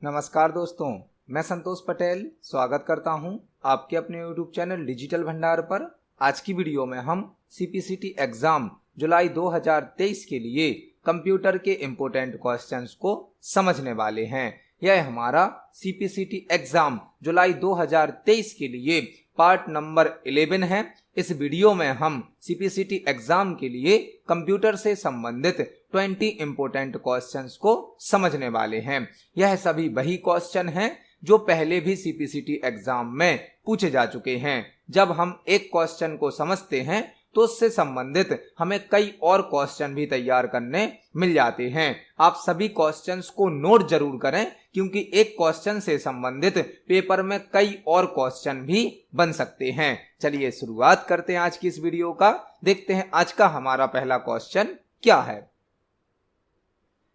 नमस्कार दोस्तों, मैं संतोष पटेल स्वागत करता हूं आपके अपने YouTube चैनल डिजिटल भंडार पर। आज की वीडियो में हम CPCT एग्जाम जुलाई 2023 के लिए कंप्यूटर के इम्पोर्टेंट क्वेश्चंस को समझने वाले हैं। यह हमारा CPCT एग्जाम जुलाई 2023 के लिए पार्ट नंबर 11 है। इस वीडियो में हम CPCT एग्जाम के लिए कंप्यूटर से संबंधित 20 इम्पोर्टेंट क्वेश्चंस को समझने वाले हैं। यह सभी वही क्वेश्चन हैं जो पहले भी CPCT एग्जाम में पूछे जा चुके हैं। जब हम एक क्वेश्चन को समझते हैं तो उससे संबंधित हमें कई और क्वेश्चन भी तैयार करने मिल जाते हैं। आप सभी क्वेश्चंस को नोट जरूर करें, क्योंकि एक क्वेश्चन से संबंधित पेपर में कई और क्वेश्चन भी बन सकते हैं। चलिए शुरुआत करते हैं आज की इस वीडियो का। देखते हैं आज का हमारा पहला क्वेश्चन क्या है।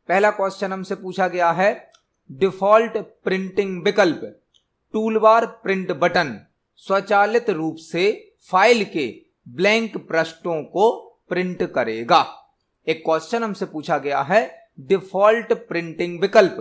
पहला क्वेश्चन हमसे पूछा गया है, डिफॉल्ट प्रिंटिंग विकल्प टूलबार प्रिंट बटन स्वचालित रूप से फाइल के ब्लैंक पृष्ठों को प्रिंट करेगा। एक क्वेश्चन हमसे पूछा गया है, डिफॉल्ट प्रिंटिंग विकल्प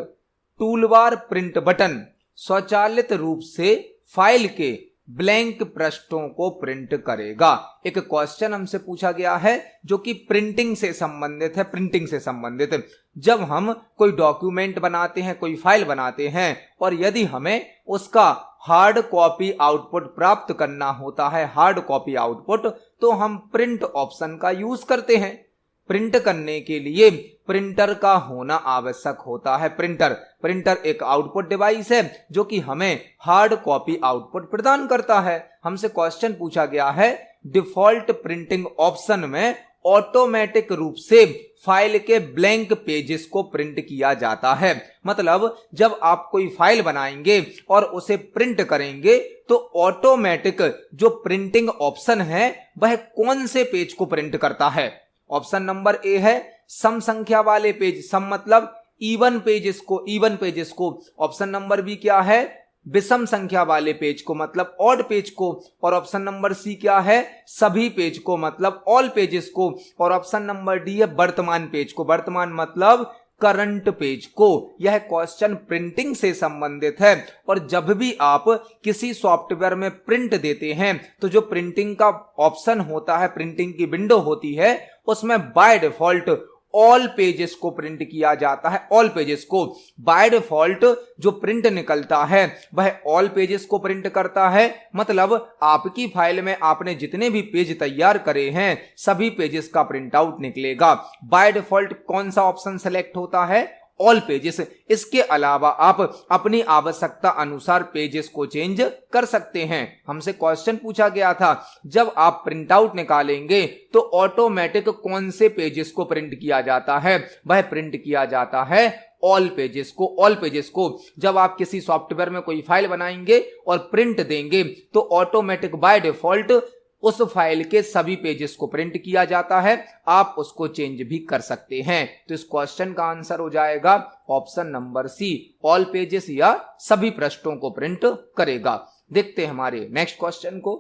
टूलबार प्रिंट बटन स्वचालित रूप से फाइल के ब्लैंक पृष्ठों को प्रिंट करेगा। एक क्वेश्चन हमसे पूछा गया है जो कि प्रिंटिंग से संबंधित है। प्रिंटिंग से संबंधित जब हम कोई डॉक्यूमेंट बनाते हैं, कोई फाइल बनाते हैं, और यदि हमें उसका हार्ड कॉपी आउटपुट प्राप्त करना होता है, हार्ड कॉपी आउटपुट, तो हम प्रिंट ऑप्शन का यूज करते हैं। प्रिंट करने के लिए प्रिंटर का होना आवश्यक होता है। प्रिंटर एक आउटपुट डिवाइस है जो कि हमें हार्ड कॉपी आउटपुट प्रदान करता है। हमसे क्वेश्चन पूछा गया है, डिफॉल्ट प्रिंटिंग ऑप्शन में ऑटोमेटिक रूप से फाइल के ब्लैंक पेजेस को प्रिंट किया जाता है। मतलब जब आप कोई फाइल बनाएंगे और उसे प्रिंट करेंगे तो ऑटोमेटिक जो प्रिंटिंग ऑप्शन है वह कौन से पेज को प्रिंट करता है। ऑप्शन नंबर ए है सम संख्या वाले पेज, सम मतलब इवन पेजेस को। ऑप्शन नंबर बी क्या है, विषम संख्या वाले पेज को, मतलब ऑड पेज को। और ऑप्शन नंबर सी क्या है, सभी पेज को, मतलब ऑल पेजेस को। और ऑप्शन नंबर डी है वर्तमान पेज को, वर्तमान मतलब करंट पेज को। यह क्वेश्चन प्रिंटिंग से संबंधित है। और जब भी आप किसी सॉफ्टवेयर में प्रिंट देते हैं तो जो प्रिंटिंग का ऑप्शन होता है, प्रिंटिंग की विंडो होती है, उसमें बाय डिफॉल्ट ऑल पेजेस को प्रिंट किया जाता है। ऑल पेजेस को बाय डिफॉल्ट जो प्रिंट निकलता है वह ऑल पेजेस को प्रिंट करता है। मतलब आपकी फाइल में आपने जितने भी पेज तैयार करे हैं सभी पेजेस का प्रिंट आउट निकलेगा। बाय डिफॉल्ट कौन सा ऑप्शन सेलेक्ट होता है, ऑल पेजेस। इसके अलावा आप अपनी आवश्यकता अनुसार पेजेस को चेंज कर सकते हैं। हमसे क्वेश्चन पूछा गया था, जब आप प्रिंट आउट निकालेंगे तो ऑटोमेटिक कौन से पेजेस को प्रिंट किया जाता है, वह प्रिंट किया जाता है ऑल पेजेस को। ऑल पेजेस को जब आप किसी सॉफ्टवेयर में कोई फाइल बनाएंगे और प्रिंट देंगे तो ऑटोमेटिक बाय डिफॉल्ट उस फाइल के सभी पेजेस को प्रिंट किया जाता है। आप उसको चेंज भी कर सकते हैं। तो इस क्वेश्चन का आंसर हो जाएगा option number C, all pages या सभी पृष्ठों को प्रिंट करेगा। देखते हैं हमारे नेक्स्ट क्वेश्चन को।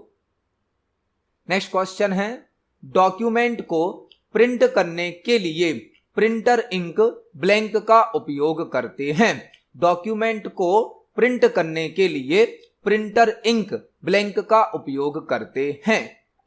नेक्स्ट क्वेश्चन है, डॉक्यूमेंट को प्रिंट करने के लिए प्रिंटर इंक ब्लैंक का उपयोग करते हैं। डॉक्यूमेंट को प्रिंट करने के लिए प्रिंटर इंक ब्लैंक का उपयोग करते हैं।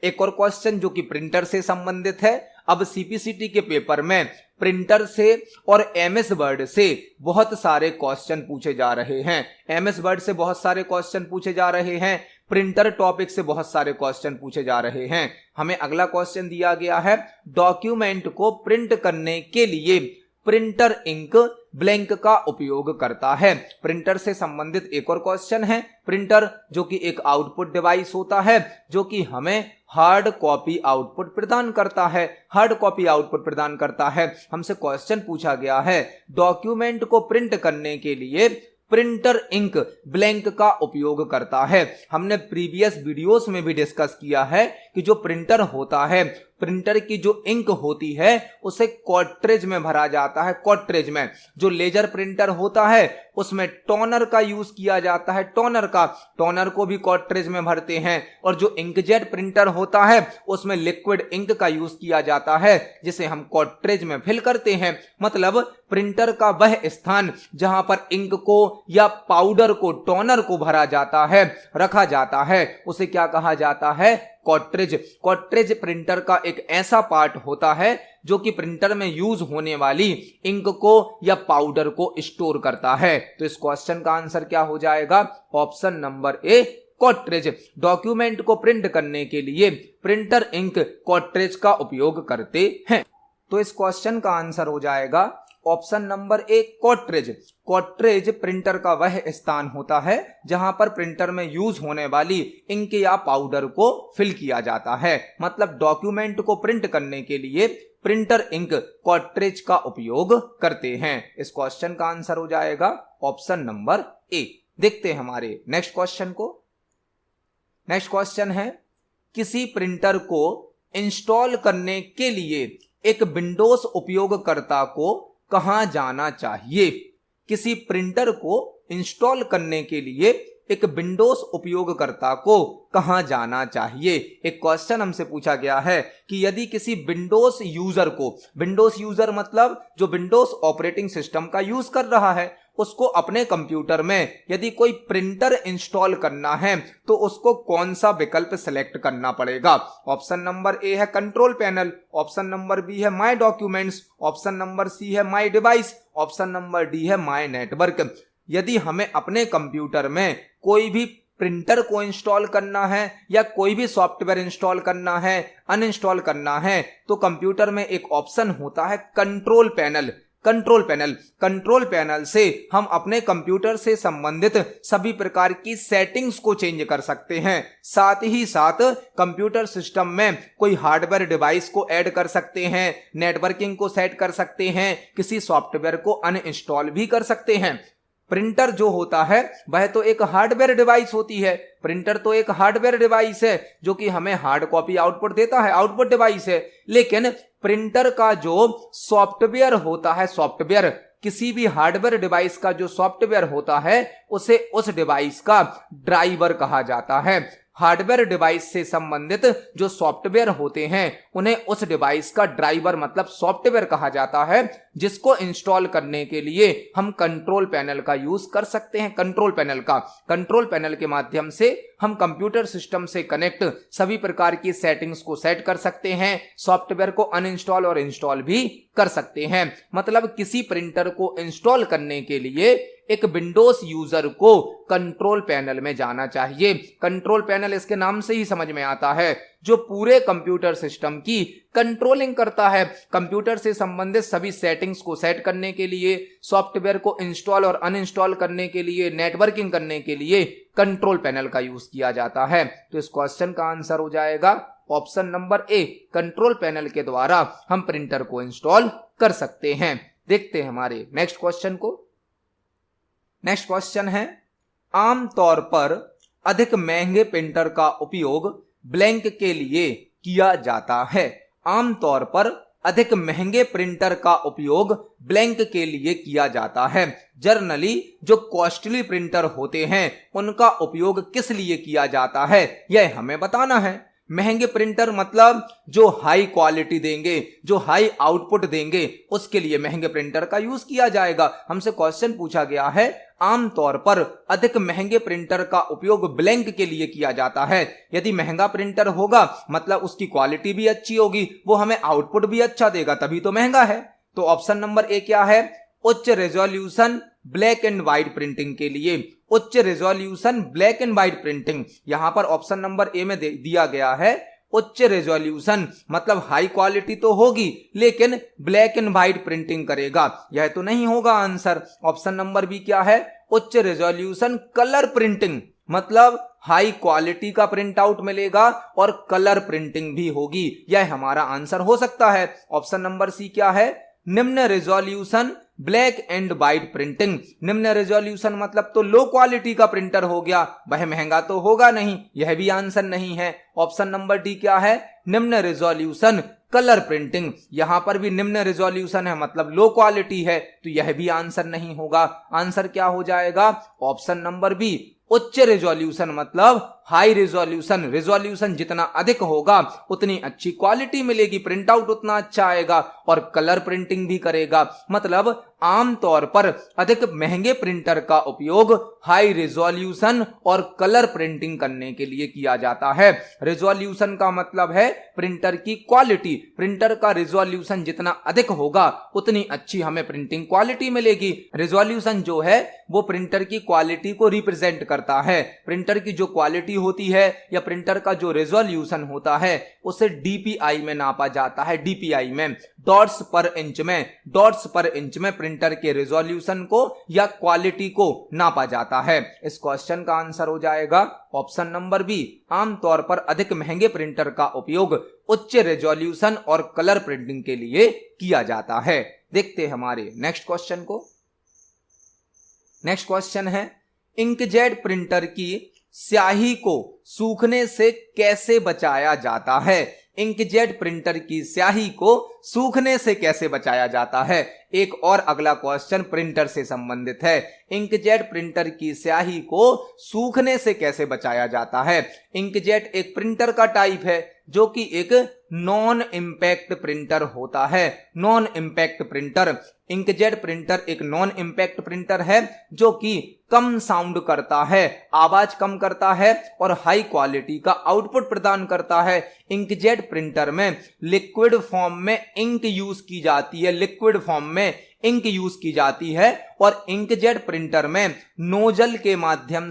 एक और क्वेश्चन जो कि प्रिंटर से संबंधित है। अब CPCT के पेपर में प्रिंटर से और MS वर्ड से बहुत सारे क्वेश्चन पूछे जा रहे हैं। MS वर्ड से बहुत सारे क्वेश्चन पूछे जा रहे हैं, प्रिंटर टॉपिक से बहुत सारे क्वेश्चन पूछे जा रहे हैं। हमें अगला क्वेश्चन दिया गया है, डॉक्यूमेंट को प्रिंट करने के लिए प्रिंटर इंक ब्लैंक का उपयोग करता है। प्रिंटर से संबंधित एक और क्वेश्चन है। प्रिंटर जो कि एक आउटपुट डिवाइस होता है जो कि हमें हार्ड कॉपी आउटपुट प्रदान करता है। हार्ड कॉपी आउटपुट प्रदान करता है। हमसे क्वेश्चन पूछा गया है, डॉक्यूमेंट को प्रिंट करने के लिए प्रिंटर इंक ब्लैंक का उपयोग करता है। हमने प्रीवियस वीडियोस में भी डिस्कस किया है कि जो प्रिंटर होता है प्रिंटर की जो इंक होती है उसे कार्ट्रिज में भरा जाता है, कार्ट्रिज में। जो लेजर प्रिंटर होता है उसमें टोनर का यूज किया जाता है, टोनर को भी कार्ट्रिज में भरते हैं। और जो इंकजेट प्रिंटर होता है उसमें लिक्विड इंक का यूज किया जाता है जिसे हम कार्ट्रिज में फिल करते हैं। मतलब प्रिंटर का वह स्थान जहां पर इंक को या पाउडर को, टोनर को भरा जाता है, रखा जाता है, उसे क्या कहा जाता है? कार्ट्रिज। कार्ट्रिज प्रिंटर का एक ऐसा पार्ट होता है जो कि प्रिंटर में यूज होने वाली इंक को या पाउडर को स्टोर करता है। तो इस क्वेश्चन का आंसर क्या हो जाएगा? ऑप्शन नंबर ए, कार्ट्रिज। डॉक्यूमेंट को प्रिंट करने के लिए प्रिंटर इंक कार्ट्रिज का उपयोग करते हैं। तो इस क्वेश्चन का आंसर हो जाएगा ऑप्शन नंबर ए, कार्ट्रिज। कार्ट्रिज प्रिंटर का वह स्थान होता है जहां पर प्रिंटर में यूज होने वाली इंक या पाउडर को फिल किया जाता है। मतलब डॉक्यूमेंट को प्रिंट करने के लिए प्रिंटर इंक कार्ट्रिज का उपयोग करते हैं। इस क्वेश्चन का आंसर हो जाएगा ऑप्शन नंबर ए। देखते हैं हमारे नेक्स्ट क्वेश्चन को। नेक्स्ट क्वेश्चन है, किसी प्रिंटर को इंस्टॉल करने के लिए एक विंडोज उपयोगकर्ता को कहां जाना चाहिए? किसी प्रिंटर को इंस्टॉल करने के लिए एक विंडोज उपयोगकर्ता को कहां जाना चाहिए? एक क्वेश्चन हमसे पूछा गया है कि यदि किसी विंडोज यूजर को, विंडोज यूजर मतलब जो विंडोज ऑपरेटिंग सिस्टम का यूज कर रहा है, उसको अपने कंप्यूटर में यदि कोई प्रिंटर इंस्टॉल करना है तो उसको कौन सा विकल्प सेलेक्ट करना पड़ेगा? ऑप्शन नंबर ए है control panel, option number B है my documents, option number C है my device, option number D है माय नेटवर्क। यदि हमें अपने कंप्यूटर में कोई भी प्रिंटर को इंस्टॉल करना है या कोई भी सॉफ्टवेयर इंस्टॉल करना है, अनइंस्टॉल करना है, तो कंप्यूटर में एक ऑप्शन होता है कंट्रोल पैनल। कंट्रोल पैनल से हम अपने कंप्यूटर से संबंधित सभी प्रकार की सेटिंग्स को चेंज कर सकते हैं। साथ ही साथ कंप्यूटर सिस्टम में कोई हार्डवेयर डिवाइस को ऐड कर सकते हैं, नेटवर्किंग को सेट कर सकते हैं, किसी सॉफ्टवेयर को अनइंस्टॉल भी कर सकते हैं। प्रिंटर जो होता है वह तो एक हार्डवेयर डिवाइस होती है, प्रिंटर तो एक हार्डवेयर डिवाइस है जो कि हमें हार्ड कॉपी आउटपुट देता है, आउटपुट डिवाइस है। लेकिन प्रिंटर का जो सॉफ्टवेयर होता है, सॉफ्टवेयर, किसी भी हार्डवेयर डिवाइस का जो सॉफ्टवेयर होता है उसे उस डिवाइस का ड्राइवर कहा जाता है। हार्डवेयर डिवाइस से संबंधित जो सॉफ्टवेयर होते हैं उन्हें उस डिवाइस का ड्राइवर मतलब सॉफ्टवेयर कहा जाता है, जिसको इंस्टॉल करने के लिए हम कंट्रोल पैनल का यूज कर सकते हैं। कंट्रोल पैनल के माध्यम से हम कंप्यूटर सिस्टम से कनेक्ट सभी प्रकार की सेटिंग्स को सेट कर सकते हैं, सॉफ्टवेयर को अनइंस्टॉल और इंस्टॉल भी कर सकते हैं। मतलब किसी प्रिंटर को इंस्टॉल करने के लिए एक विंडोज यूजर को कंट्रोल पैनल में जाना चाहिए। कंट्रोल पैनल इसके नाम से ही समझ में आता है, जो पूरे कंप्यूटर सिस्टम की कंट्रोलिंग करता है। कंप्यूटर से संबंधित सभी सेटिंग्स को सेट करने के लिए, सॉफ्टवेयर को इंस्टॉल और अनइंस्टॉल करने के लिए, नेटवर्किंग करने के लिए कंट्रोल पैनल का यूज किया जाता है। तो इस क्वेश्चन का आंसर हो जाएगा ऑप्शन नंबर ए, कंट्रोल पैनल के द्वारा हम प्रिंटर को इंस्टॉल कर सकते हैं। देखते हैं हमारे नेक्स्ट क्वेश्चन को। नेक्स्ट क्वेश्चन है, आमतौर पर अधिक महंगे प्रिंटर का उपयोग ब्लैंक के लिए किया जाता है। आमतौर पर अधिक महंगे प्रिंटर का उपयोग ब्लैंक के लिए किया जाता है। जनरली जो कॉस्टली प्रिंटर होते हैं उनका उपयोग किस लिए किया जाता है, यह हमें बताना है। महंगे प्रिंटर मतलब जो हाई क्वालिटी देंगे, जो हाई आउटपुट देंगे, उसके लिए महंगे प्रिंटर का यूज किया जाएगा। हमसे क्वेश्चन पूछा गया है, आमतौर पर अधिक महंगे प्रिंटर का उपयोग ब्लैंक के लिए किया जाता है। यदि महंगा प्रिंटर होगा मतलब उसकी क्वालिटी भी अच्छी होगी, वो हमें आउटपुट भी अच्छा देगा, तभी तो महंगा है। तो ऑप्शन नंबर ए क्या है? उच्च resolution black and white printing के लिए। उच्च resolution black and white printing, यहां पर ऑप्शन नंबर ए में दिया गया है उच्च रेजोल्यूशन, मतलब हाई क्वालिटी तो होगी लेकिन ब्लैक एंड व्हाइट प्रिंटिंग करेगा, यह तो नहीं होगा आंसर। ऑप्शन नंबर बी क्या है? उच्च रेजोल्यूशन कलर प्रिंटिंग, मतलब हाई क्वालिटी का प्रिंट आउट मिलेगा और कलर प्रिंटिंग भी होगी, यह हमारा आंसर हो सकता है। ऑप्शन नंबर सी क्या है? निम्न resolution black and white printing. निम्न रेजोल्यूशन मतलब तो लो क्वालिटी का प्रिंटर हो गया, वह महंगा तो होगा नहीं, यह भी आंसर नहीं है। ऑप्शन नंबर डी क्या है? निम्न रेजोल्यूशन कलर प्रिंटिंग। यहां पर भी निम्न रेजोल्यूशन है मतलब लो क्वालिटी है, तो यह भी आंसर नहीं होगा। आंसर क्या हो जाएगा? ऑप्शन नंबर बी, उच्च रेजोल्यूशन मतलब हाई रेजोल्यूशन। रेजोल्यूशन जितना अधिक होगा उतनी अच्छी क्वालिटी मिलेगी, प्रिंट आउट उतना अच्छा आएगा और कलर प्रिंटिंग भी करेगा। मतलब आमतौर पर अधिक महंगे प्रिंटर का उपयोग हाई रेजोल्यूशन और कलर प्रिंटिंग करने के लिए किया जाता है। रेजोल्यूशन का मतलब है प्रिंटर की क्वालिटी। प्रिंटर का रेजोल्यूशन जितना अधिक होगा उतनी अच्छी हमें प्रिंटिंग क्वालिटी मिलेगी। रेजोल्यूशन जो है वो प्रिंटर की क्वालिटी को रिप्रेजेंट करता है। प्रिंटर की जो क्वालिटी होती है या प्रिंटर का जो रेजोल्यूशन होता है उसे डीपीआई में नापा जाता है। डीपीआई में डॉट्स पर इंच में, डॉट्स पर इंच में प्रिंटर के रेजोल्यूशन को या क्वालिटी को नापा जाता है। इस क्वेश्चन का आंसर हो जाएगा ऑप्शन नंबर बी। आमतौर पर अधिक महंगे प्रिंटर का उपयोग उच्च रेजोल्यूशन और कलर प्रिंटिंग के लिए किया जाता है। देखते हैं हमारे नेक्स्ट क्वेश्चन को। नेक्स्ट क्वेश्चन है, इंकजेट प्रिंटर की स्याही को सूखने से कैसे बचाया जाता है? इंकजेट प्रिंटर की स्याही को सूखने से कैसे बचाया जाता है? एक और अगला क्वेश्चन प्रिंटर से संबंधित है। इंकजेट प्रिंटर की स्याही को सूखने से कैसे बचाया जाता है? इंकजेट एक प्रिंटर का टाइप है जो कि एक नॉन इंपैक्ट प्रिंटर होता है। Non impact printer, inkjet printer एक नॉन इंपैक्ट प्रिंटर है जो कि कम साउंड करता है, आवाज कम करता है और हाई क्वालिटी का आउटपुट प्रदान करता है। इंकजेट प्रिंटर में लिक्विड फॉर्म में इंक यूज की जाती है, लिक्विड फॉर्म में इंक यूज की जाती है और इंकजेट प्रिंटर में नोजल के माध्यम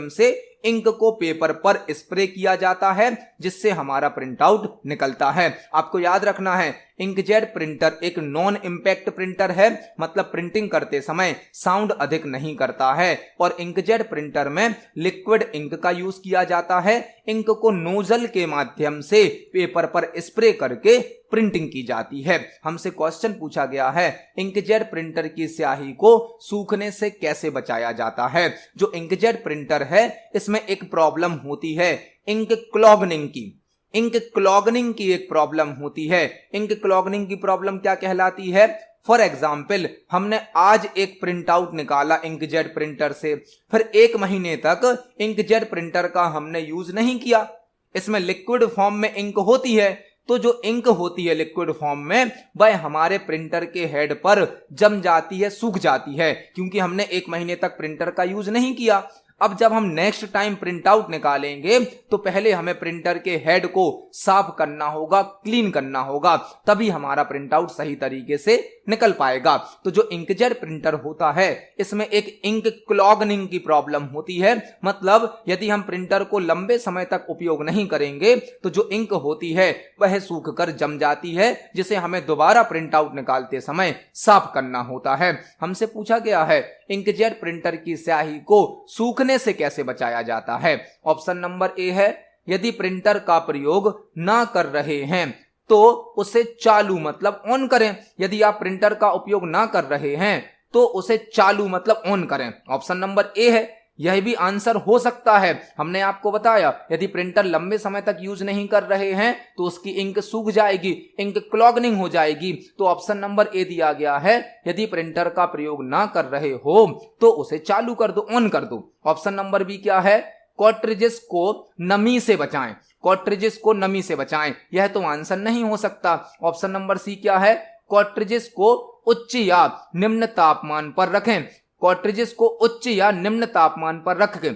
से इंक को पेपर पर स्प्रे किया जाता है जिससे हमारा प्रिंट आउट निकलता है। आपको याद रखना है इंकजेट प्रिंटर एक नॉन इंपैक्ट प्रिंटर है, मतलब प्रिंटिंग करते समय साउंड अधिक नहीं करता है और इंकजेट प्रिंटर में लिक्विड इंक का यूज किया जाता है। इंक को नोजल के माध्यम से पेपर पर स्प्रे करके प्रिंटिंग की जाती है। हमसे क्वेश्चन पूछा गया है इंकजेट प्रिंटर की स्याही को सूखने से कैसे बचाया जाता है। जो इंकजेट प्रिंटर है इसमें एक प्रॉब्लम होती है इंक क्लॉगनिंग की। इंक क्लॉगनिंग की एक प्रॉब्लम होती है। इंक क्लॉगनिंग की प्रॉब्लम क्या कहलाती है? फॉर एग्जाम्पल, हमने आज एक प्रिंट आउट निकाला इंकजेट प्रिंटर से, फिर 1 महीने तक इंकजेट प्रिंटर का हमने यूज नहीं किया। इसमें लिक्विड फॉर्म में इंक होती है, तो जो इंक होती है लिक्विड फॉर्म में वह हमारे प्रिंटर के हेड पर जम जाती है, सूख जाती है, क्योंकि हमने 1 महीने तक प्रिंटर का यूज नहीं किया। अब जब हम नेक्स्ट टाइम प्रिंट आउट निकालेंगे तो पहले हमें प्रिंटर के हेड को साफ करना होगा, क्लीन करना होगा, तभी हमारा प्रिंट आउट सही तरीके से निकल पाएगा। तो जो इंकजेट प्रिंटर होता है इसमें एक इंक क्लॉगनिंग की प्रॉब्लम होती है। मतलब यदि हम प्रिंटर को लंबे समय तक उपयोग नहीं करेंगे तो जो इंक होती है वह सूख कर जम जाती है, जिसे हमें दोबारा प्रिंट आउट निकालते समय साफ करना होता है। हमसे पूछा गया है इंकजेट प्रिंटर की स्याही को सूखने से कैसे बचाया जाता है। ऑप्शन नंबर ए है, यदि प्रिंटर का प्रयोग ना कर रहे हैं तो उसे चालू मतलब ऑन करें। यदि आप प्रिंटर का उपयोग ना कर रहे हैं तो उसे चालू मतलब ऑन करें। ऑप्शन नंबर ए है। यह भी आंसर हो सकता है। हमने आपको बताया यदि प्रिंटर लंबे समय तक यूज नहीं कर रहे हैं तो उसकी इंक सूख जाएगी, इंक क्लॉगनिंग हो जाएगी। तो ऑप्शन नंबर ए दिया गया है, यदि प्रिंटर का प्रयोग ना कर रहे हो तो उसे चालू कर दो, ऑन कर दो। ऑप्शन नंबर बी क्या है? कार्ट्रिजेस को नमी से बचाएं। कार्ट्रिजेस को नमी से बचाएं, यह तो आंसर नहीं हो सकता। ऑप्शन नंबर सी क्या है? कार्ट्रिजेस को उच्च या निम्न तापमान पर रखें। कार्ट्रिजेस को उच्च या निम्न तापमान पर रख के,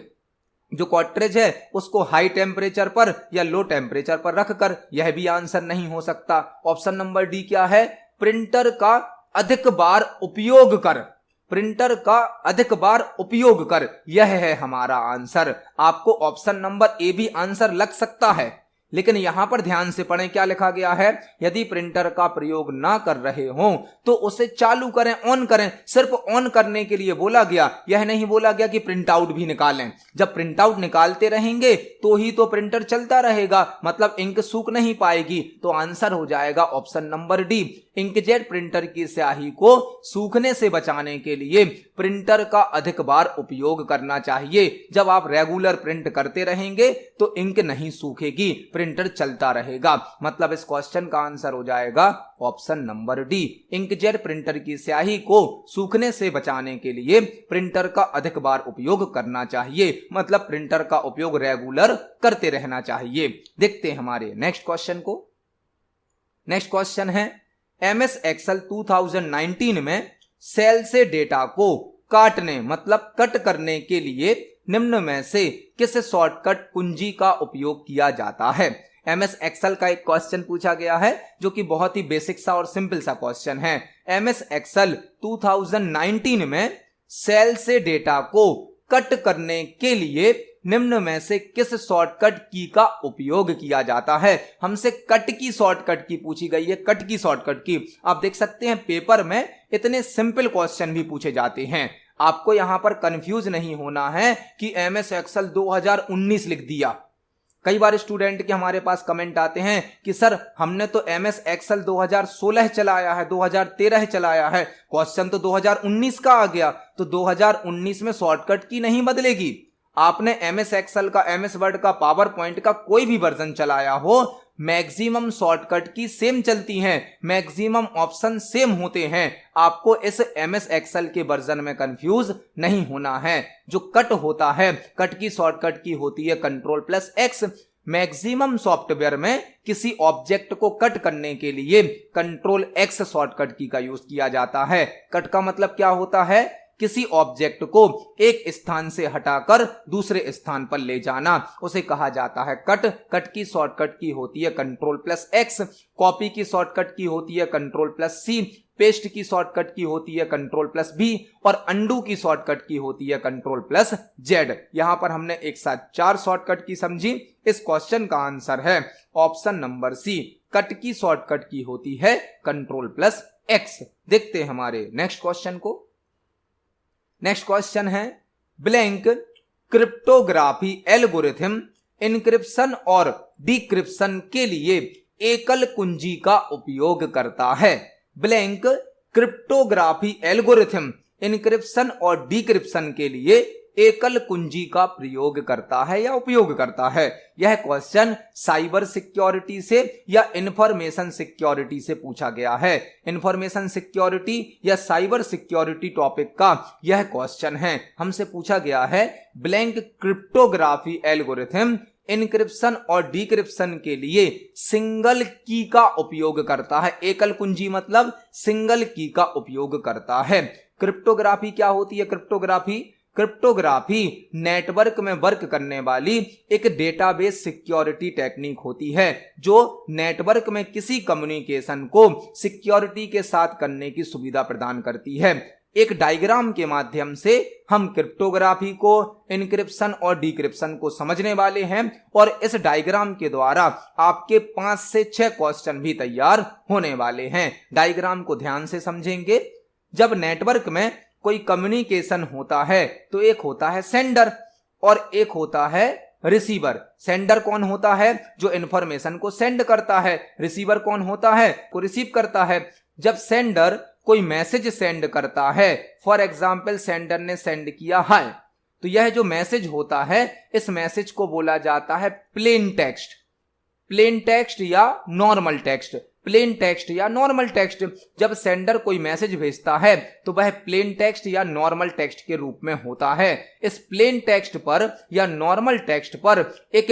जो कार्ट्रिज है उसको हाई टेम्परेचर पर या लो टेम्परेचर पर रखकर, यह भी आंसर नहीं हो सकता। ऑप्शन नंबर डी क्या है? प्रिंटर का अधिक बार उपयोग कर। प्रिंटर का अधिक बार उपयोग कर, यह है हमारा आंसर। आपको ऑप्शन नंबर ए भी आंसर लग सकता है, लेकिन यहां पर ध्यान से पढ़ें क्या लिखा गया है, यदि प्रिंटर का प्रयोग ना कर रहे हो तो उसे चालू करें, ऑन करें। सिर्फ ऑन करने के लिए बोला गया, यह नहीं बोला गया कि प्रिंट आउट भी निकालें। जब प्रिंट आउट निकालते रहेंगे तो ही तो प्रिंटर चलता रहेगा, मतलब इंक सूख नहीं पाएगी। तो आंसर हो जाएगा option number D. Inkjet printer की स्याही को सूखने से बचाने के लिए प्रिंटर का अधिक बार उपयोग करना चाहिए। जब आप रेगुलर प्रिंट करते रहेंगे तो इंक नहीं सूखेगी, प्रिंटर चलता रहेगा। मतलब इस क्वेश्चन का आंसर हो जाएगा option number D. Inkjet printer की स्याही को सूखने से बचाने के लिए प्रिंटर का अधिक बार उपयोग करना चाहिए, मतलब प्रिंटर का उपयोग रेगुलर करते रहना चाहिए। देखते हैं हमारे नेक्स्ट क्वेश्चन को। नेक्स्ट क्वेश्चन है, MS एक्सेल 2019 में सेल से डेटा को काटने मतलब कट करने के लिए निम्न में से किस शॉर्टकट कुंजी का उपयोग किया जाता है। MS एक्सेल का एक क्वेश्चन पूछा गया है जो कि बहुत ही बेसिक सा और सिंपल सा क्वेश्चन है। MS एक्सेल 2019 में सेल से डेटा को कट करने के लिए निम्न में से किस शॉर्टकट की का उपयोग किया जाता है। हमसे कट की शॉर्टकट की पूछी गई है, कट की शॉर्टकट की। आप देख सकते हैं पेपर में इतने सिंपल क्वेश्चन भी पूछे जाते हैं। आपको यहां पर कंफ्यूज नहीं होना है कि MS एक्सेल 2019 लिख दिया। कई बार स्टूडेंट के हमारे पास कमेंट आते हैं कि सर हमने तो MS एक्सेल 2016 चलाया है, 2013 चलाया है, क्वेश्चन तो 2019 का आ गया। तो 2019 में शॉर्टकट की नहीं बदलेगी। आपने MS एक्सेल का, MS वर्ड का, पावर पॉइंट का कोई भी वर्जन चलाया हो, मैक्सिमम शॉर्टकट की सेम चलती हैं, मैक्सिमम ऑप्शन सेम होते हैं। आपको इस MS एक्सेल के वर्जन में कंफ्यूज नहीं होना है। जो कट होता है, कट की शॉर्टकट की होती है Ctrl+X। मैक्सिमम सॉफ्टवेयर में किसी ऑब्जेक्ट को कट करने के लिए Ctrl+X शॉर्टकट की का यूज किया जाता है। कट का मतलब क्या होता है, किसी ऑब्जेक्ट को एक स्थान से हटाकर दूसरे स्थान पर ले जाना, उसे कहा जाता है कट। कट की शॉर्टकट की होती है Ctrl+X। कॉपी की शॉर्टकट की होती है Ctrl+C। पेस्ट की शॉर्टकट की होती है Ctrl+V और अंडू की शॉर्टकट की होती है Ctrl+Z। यहां पर हमने एक साथ 4 शॉर्टकट की समझी। इस क्वेश्चन का आंसर है ऑप्शन नंबर सी। कट की शॉर्टकट की होती है Ctrl+X। देखते हैं हमारे नेक्स्ट क्वेश्चन को। नेक्स्ट क्वेश्चन है, ब्लैंक क्रिप्टोग्राफी एल्गोरिथम इंक्रिप्शन और डिक्रिप्शन के लिए एकल कुंजी का उपयोग करता है। ब्लैंक क्रिप्टोग्राफी एल्गोरिथम इंक्रिप्शन और डिक्रिप्शन के लिए एकल कुंजी का प्रयोग करता है या उपयोग करता है। यह क्वेश्चन साइबर सिक्योरिटी से या इंफॉर्मेशन सिक्योरिटी से पूछा गया है। इंफॉर्मेशन सिक्योरिटी या साइबर सिक्योरिटी टॉपिक का यह क्वेश्चन है। हमसे पूछा गया है ब्लैंक क्रिप्टोग्राफी एल्गोरिथम इंक्रिप्शन और डिक्रिप्शन के लिए सिंगल की का उपयोग करता है। एकल कुंजी मतलब सिंगल की का उपयोग करता है। क्रिप्टोग्राफी क्या होती है? क्रिप्टोग्राफी नेटवर्क में वर्क करने वाली एक डेटाबेस सिक्योरिटी टेक्निक होती है जो नेटवर्क में किसी कम्युनिकेशन को सिक्योरिटी के साथ करने की सुविधा प्रदान करती है। एक डायग्राम के माध्यम से हम क्रिप्टोग्राफी को, इनक्रिप्शन और डिक्रिप्शन को समझने वाले हैं और इस डायग्राम के द्वारा आपके 5 से 6 क्वेश्चन भी तैयार होने वाले हैं। डायग्राम को ध्यान से समझेंगे। जब नेटवर्क में कोई कम्युनिकेशन होता है तो एक होता है सेंडर और एक होता है रिसीवर। सेंडर कौन होता है? जो इंफॉर्मेशन को सेंड करता है। रिसीवर कौन होता है? को रिसीव करता है। जब सेंडर कोई मैसेज सेंड करता है, फॉर एग्जाम्पल सेंडर ने सेंड किया हाय, तो यह जो मैसेज होता है इस मैसेज को बोला जाता है प्लेन टेक्स्ट। प्लेन टेक्स्ट या नॉर्मल टेक्स्ट। प्लेन टेक्स्ट या नॉर्मल टेक्स्ट। जब सेंडर कोई मैसेज भेजता है तो वह प्लेन टेक्स्ट या नॉर्मल टेक्स्ट के रूप में होता है। इस प्लेन टेक्स्ट पर या नॉर्मल टेक्स्ट पर एक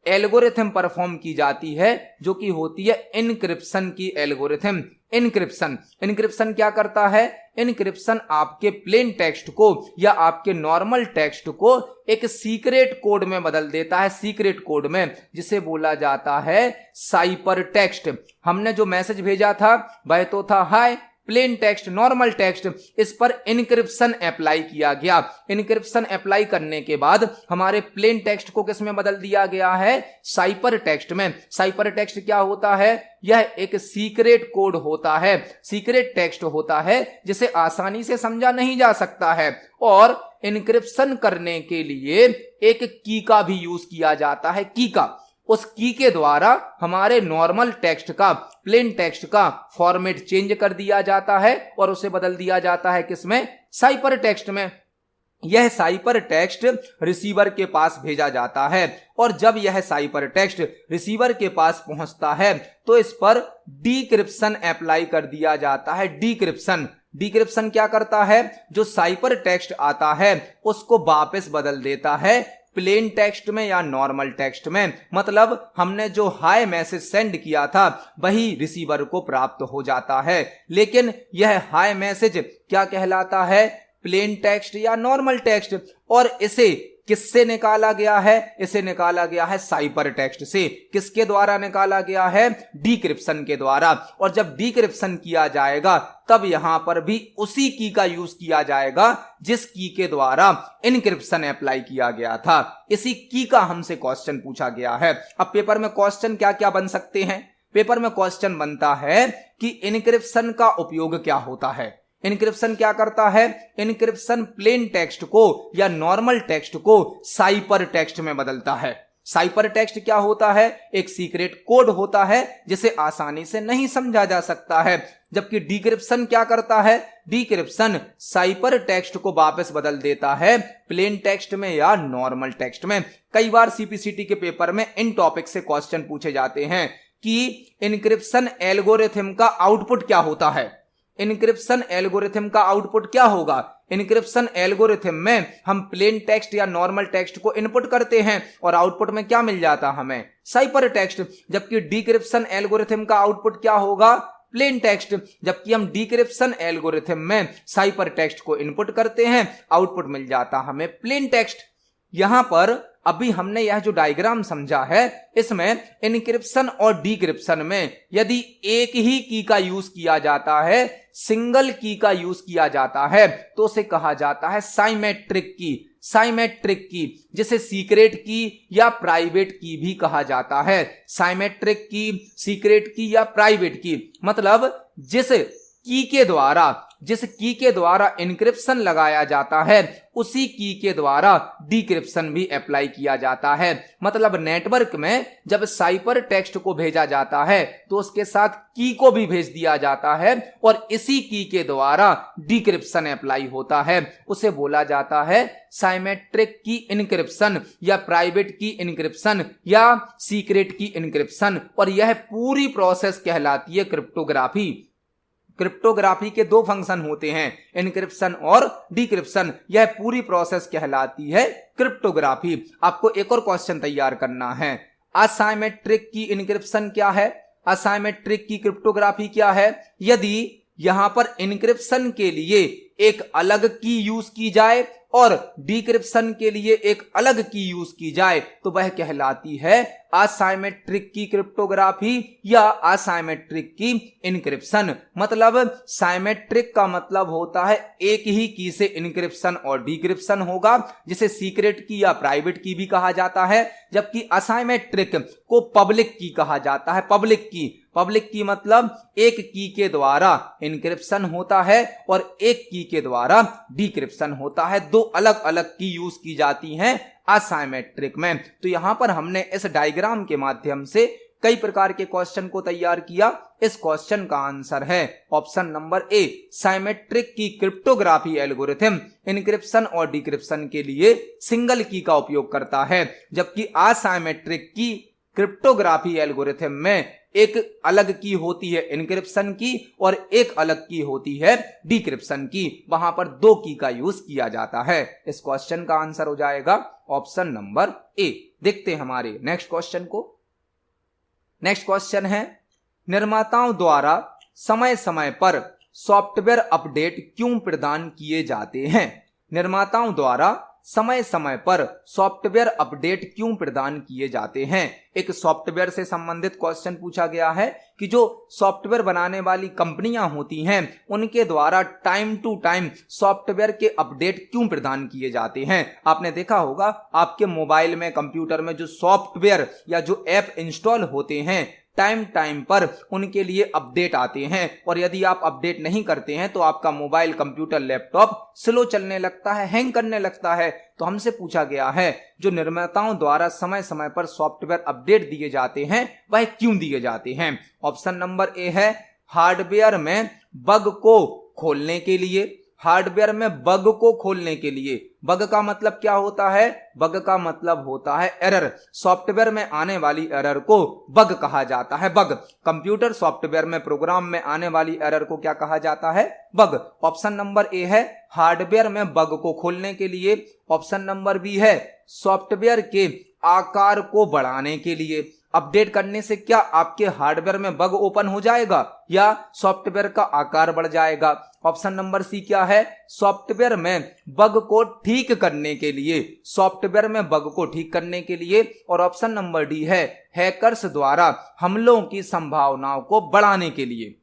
एल्गोरिथम परफॉर्म की जाती है जो कि होती है इनक्रिप्शन की एल्गोरिथम। इनक्रिप्शन क्या करता है? इनक्रिप्शन आपके प्लेन टेक्स्ट को या आपके नॉर्मल टेक्स्ट को एक सीक्रेट कोड में बदल देता है, सीक्रेट कोड में, जिसे बोला जाता है साइपर टेक्स्ट। हमने जो मैसेज भेजा था वह तो था हाय, प्लेन टेक्स्ट, नॉर्मल टेक्स्ट, इस पर इनक्रिप्शन अप्लाई किया गया। इनक्रिप्शन अप्लाई करने के बाद हमारे प्लेन टेक्स्ट को किस में बदल दिया गया है? साइपर टेक्स्ट में। साइपर टेक्स्ट क्या होता है? यह एक सीक्रेट कोड होता है, सीक्रेट टेक्स्ट होता है जिसे आसानी से समझा नहीं जा सकता है और इनक्रिप्शन करने के लिए एक की का भी यूज किया जाता है, की का। उस की के द्वारा हमारे नॉर्मल टेक्स्ट का, प्लेन टेक्स्ट का फॉर्मेट चेंज कर दिया जाता है और उसे बदल दिया जाता है किसमें? साइपर टेक्स्ट में। यह साइपर टेक्स्ट रिसीवर के पास भेजा जाता है और जब यह साइपर टेक्स्ट रिसीवर के पास पहुंचता है तो इस पर डिक्रिप्शन अप्लाई कर दिया जाता है। डिक्रिप्शन, डिक्रिप्शन क्या करता है? जो साइपर टेक्स्ट आता है उसको वापस बदल देता है प्लेन टेक्स्ट में या नॉर्मल टेक्स्ट में। मतलब हमने जो हाय मैसेज सेंड किया था वही रिसीवर को प्राप्त हो जाता है, लेकिन यह हाय मैसेज क्या कहलाता है? प्लेन टेक्स्ट या नॉर्मल टेक्स्ट। और इसे किससे निकाला गया है? इसे निकाला गया है साइपर टेक्स्ट से। किसके द्वारा निकाला गया है? डिक्रिप्शन के द्वारा। और जब डिक्रिप्शन किया जाएगा तब यहां पर भी उसी की का यूज किया जाएगा जिस की के द्वारा इनक्रिप्शन अप्लाई किया गया था। इसी की का हमसे क्वेश्चन पूछा गया है। अब पेपर में क्वेश्चन क्या क्या बन सकते हैं? पेपर में क्वेश्चन बनता है कि इनक्रिप्शन का उपयोग क्या होता है। इनक्रिप्शन क्या करता है? इनक्रिप्शन प्लेन टेक्स्ट को या नॉर्मल टेक्स्ट को साइपर टेक्स्ट में बदलता है। साइपर टेक्स्ट क्या होता है? एक सीक्रेट कोड होता है जिसे आसानी से नहीं समझा जा सकता है। जबकि डिक्रिप्शन क्या करता है? डिक्रिप्शन साइपर टेक्स्ट को वापस बदल देता है प्लेन टेक्स्ट में या नॉर्मल टेक्स्ट में। कई बार सीपीसीटी के पेपर में इन टॉपिक से क्वेश्चन पूछे जाते हैं कि इनक्रिप्शन एल्गोरिथम का आउटपुट क्या होता है। इनक्रिप्शन एल्गोरिथम का आउटपुट क्या होगा? इनक्रिप्शन एल्गोरिथम में हम प्लेन टेक्स्ट या नॉर्मल टेक्स्ट को इनपुट करते हैं और आउटपुट में क्या मिल जाता हमें? साइपर टेक्स्ट। जबकि डिक्रिप्शन एल्गोरिथम का आउटपुट क्या होगा? Plain text. जबकि हम डिक्रिप्शन एल्गोरिथम में साइपर टेक्स्ट को इनपुट करते हैं, आउटपुट मिल जाता हमें प्लेन टेक्स्ट। यहां पर अभी हमने यह जो डायग्राम समझा है इसमें इनक्रिप्शन और डिक्रिप्शन में यदि एक ही की का यूज किया जाता है, सिंगल की का यूज किया जाता है, तो उसे कहा जाता है साइमेट्रिक की। साइमेट्रिक की, जिसे सीक्रेट की या प्राइवेट की भी कहा जाता है। साइमेट्रिक की, सीक्रेट की या प्राइवेट की, मतलब जिस की के द्वारा इनक्रिप्शन लगाया जाता है उसी की के द्वारा डिक्रिप्शन भी अप्लाई किया जाता है। मतलब नेटवर्क में जब साइपर टेक्स्ट को भेजा जाता है तो उसके साथ की को भी भेज दिया जाता है और इसी की के द्वारा डिक्रिप्शन अप्लाई होता है। उसे बोला जाता है साइमेट्रिक की इनक्रिप्शन या प्राइवेट की इनक्रिप्शन या सीक्रेट की इनक्रिप्शन। और यह पूरी प्रोसेस कहलाती है क्रिप्टोग्राफी। क्रिप्टोग्राफी के दो फंक्शन होते हैं, इनक्रिप्शन और डिक्रिप्शन। यह पूरी प्रोसेस कहलाती है क्रिप्टोग्राफी। आपको एक और क्वेश्चन तैयार करना है। असाइमेट्रिक की इनक्रिप्शन क्या है? असाइमेट्रिक की क्रिप्टोग्राफी क्या है? यदि यहां पर इनक्रिप्शन के लिए एक अलग की यूज की जाए और डिक्रिप्शन के लिए एक अलग की यूज की जाए तो वह कहलाती है असाइमेट्रिक की क्रिप्टोग्राफी या असाइमेट्रिक की इनक्रिप्शन। मतलब साइमेट्रिक का मतलब होता है एक ही की से इनक्रिप्शन और डिक्रिप्शन होगा, जिसे सीक्रेट की या प्राइवेट की भी कहा जाता है। जबकि असाइमेट्रिक को पब्लिक की कहा जाता है। पब्लिक की मतलब एक की के द्वारा इनक्रिप्शन होता है और एक की के द्वारा डिक्रिप्शन होता है। दो अलग अलग की यूज की जाती हैं असाइमेट्रिक में। तो यहां पर हमने इस डायग्राम के माध्यम से कई प्रकार के क्वेश्चन को तैयार किया। इस क्वेश्चन का आंसर है ऑप्शन नंबर ए। साइमेट्रिक की क्रिप्टोग्राफी एल्गोरिथम इनक्रिप्शन और डिक्रिप्शन के लिए सिंगल की का उपयोग करता है, जबकि असाइमेट्रिक की क्रिप्टोग्राफी एल्गोरिथम में एक अलग की होती है इनक्रिप्शन की और एक अलग की होती है डिक्रिप्शन की। वहां पर दो की का यूज किया जाता है। इस क्वेश्चन का आंसर हो जाएगा ऑप्शन नंबर ए। देखते हैं हमारे नेक्स्ट क्वेश्चन को। नेक्स्ट क्वेश्चन है, निर्माताओं द्वारा समय समय पर सॉफ्टवेयर अपडेट क्यों प्रदान किए जाते हैं? निर्माताओं द्वारा समय समय पर सॉफ्टवेयर अपडेट क्यों प्रदान किए जाते हैं? एक सॉफ्टवेयर से संबंधित क्वेश्चन पूछा गया है कि जो सॉफ्टवेयर बनाने वाली कंपनियां होती हैं उनके द्वारा टाइम टू टाइम सॉफ्टवेयर के अपडेट क्यों प्रदान किए जाते हैं। आपने देखा होगा आपके मोबाइल में, कंप्यूटर में जो सॉफ्टवेयर या जो ऐप इंस्टॉल होते हैं टाइम टाइम पर उनके लिए अपडेट आते हैं, और यदि आप अपडेट नहीं करते हैं तो आपका मोबाइल, कंप्यूटर, लैपटॉप स्लो चलने लगता है, हैंग करने लगता है। तो हमसे पूछा गया है जो निर्माताओं द्वारा समय समय पर सॉफ्टवेयर अपडेट दिए जाते हैं वह क्यों दिए जाते हैं। ऑप्शन नंबर ए है हार्डवेयर में बग को खोलने के लिए। हार्डवेयर में बग को खोलने के लिए। बग का मतलब क्या होता है? बग का मतलब होता है एरर। सॉफ्टवेयर में आने वाली एरर को बग कहा जाता है। बग कंप्यूटर सॉफ्टवेयर में, प्रोग्राम में आने वाली एरर को क्या कहा जाता है? बग। ऑप्शन नंबर ए है हार्डवेयर में बग को खोलने के लिए। ऑप्शन नंबर बी है सॉफ्टवेयर के आकार को बढ़ाने के लिए। अपडेट करने से क्या आपके हार्डवेयर में बग ओपन हो जाएगा या सॉफ्टवेयर का आकार बढ़ जाएगा? ऑप्शन नंबर सी क्या है? सॉफ्टवेयर में बग को ठीक करने के लिए। सॉफ्टवेयर में बग को ठीक करने के लिए। और ऑप्शन नंबर डी है हैकर्स द्वारा हमलों की संभावनाओं को बढ़ाने के लिए।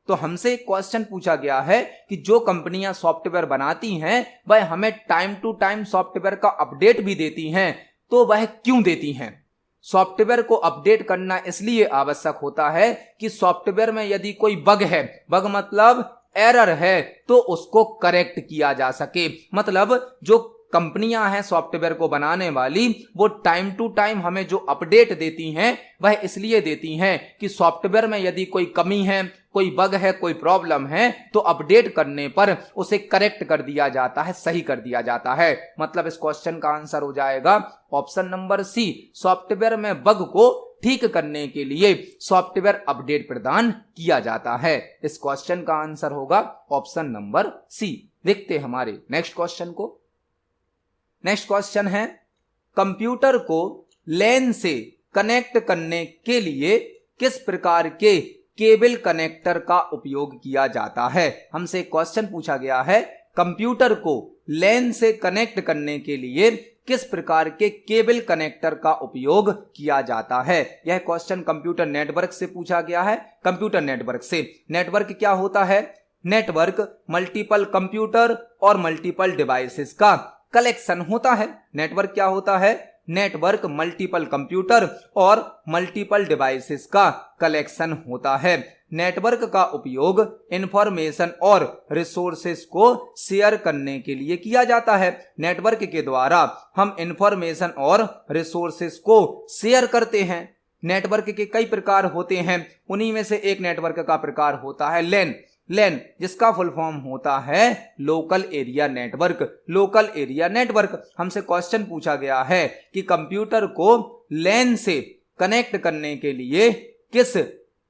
तो हमसे एक क्वेश्चन पूछा गया है कि जो कंपनियां सॉफ्टवेयर बनाती हैं वह हमें टाइम टू टाइम सॉफ्टवेयर का अपडेट भी देती हैं, तो वह क्यों देती हैं? सॉफ्टवेयर को अपडेट करना इसलिए आवश्यक होता है कि सॉफ्टवेयर में यदि कोई बग है, बग मतलब एरर है, तो उसको करेक्ट किया जा सके। मतलब जो कंपनियां हैं सॉफ्टवेयर को बनाने वाली, वो टाइम टू टाइम हमें जो अपडेट देती हैं वह इसलिए देती हैं कि सॉफ्टवेयर में यदि कोई कमी है, कोई बग है, कोई प्रॉब्लम है, तो अपडेट करने पर उसे करेक्ट कर दिया जाता है, सही कर दिया जाता है। मतलब इस क्वेश्चन का आंसर हो जाएगा ऑप्शन नंबर सी, सॉफ्टवेयर में बग को ठीक करने के लिए सॉफ्टवेयर अपडेट प्रदान किया जाता है। इस क्वेश्चन का आंसर होगा ऑप्शन नंबर सी। देखते हैं हमारे नेक्स्ट क्वेश्चन को। नेक्स्ट क्वेश्चन है कंप्यूटर को लैन से कनेक्ट करने के लिए किस प्रकार के केबल कनेक्टर का उपयोग किया जाता है। हमसे क्वेश्चन पूछा गया है कंप्यूटर को लैन से कनेक्ट करने के लिए किस प्रकार के केबल कनेक्टर का उपयोग किया जाता है। यह क्वेश्चन कंप्यूटर नेटवर्क से पूछा गया है। कंप्यूटर नेटवर्क से। नेटवर्क क्या होता है? नेटवर्क मल्टीपल कंप्यूटर और मल्टीपल डिवाइसेस का कलेक्शन होता है। नेटवर्क क्या होता है? नेटवर्क मल्टीपल कंप्यूटर और मल्टीपल डिवाइसेस का कलेक्शन होता है। नेटवर्क का उपयोग इंफॉर्मेशन और रिसोर्सेस को शेयर करने के लिए किया जाता है। नेटवर्क के द्वारा हम इंफॉर्मेशन और रिसोर्सेस को शेयर करते हैं। नेटवर्क के कई प्रकार होते हैं, उन्हीं में से एक नेटवर्क का प्रकार होता है लैन। लैन जिसका फुल फॉर्म होता है local area network. Local area network. हमसे क्वेश्चन पूछा गया है कि कंप्यूटर को लैन से कनेक्ट करने के लिए किस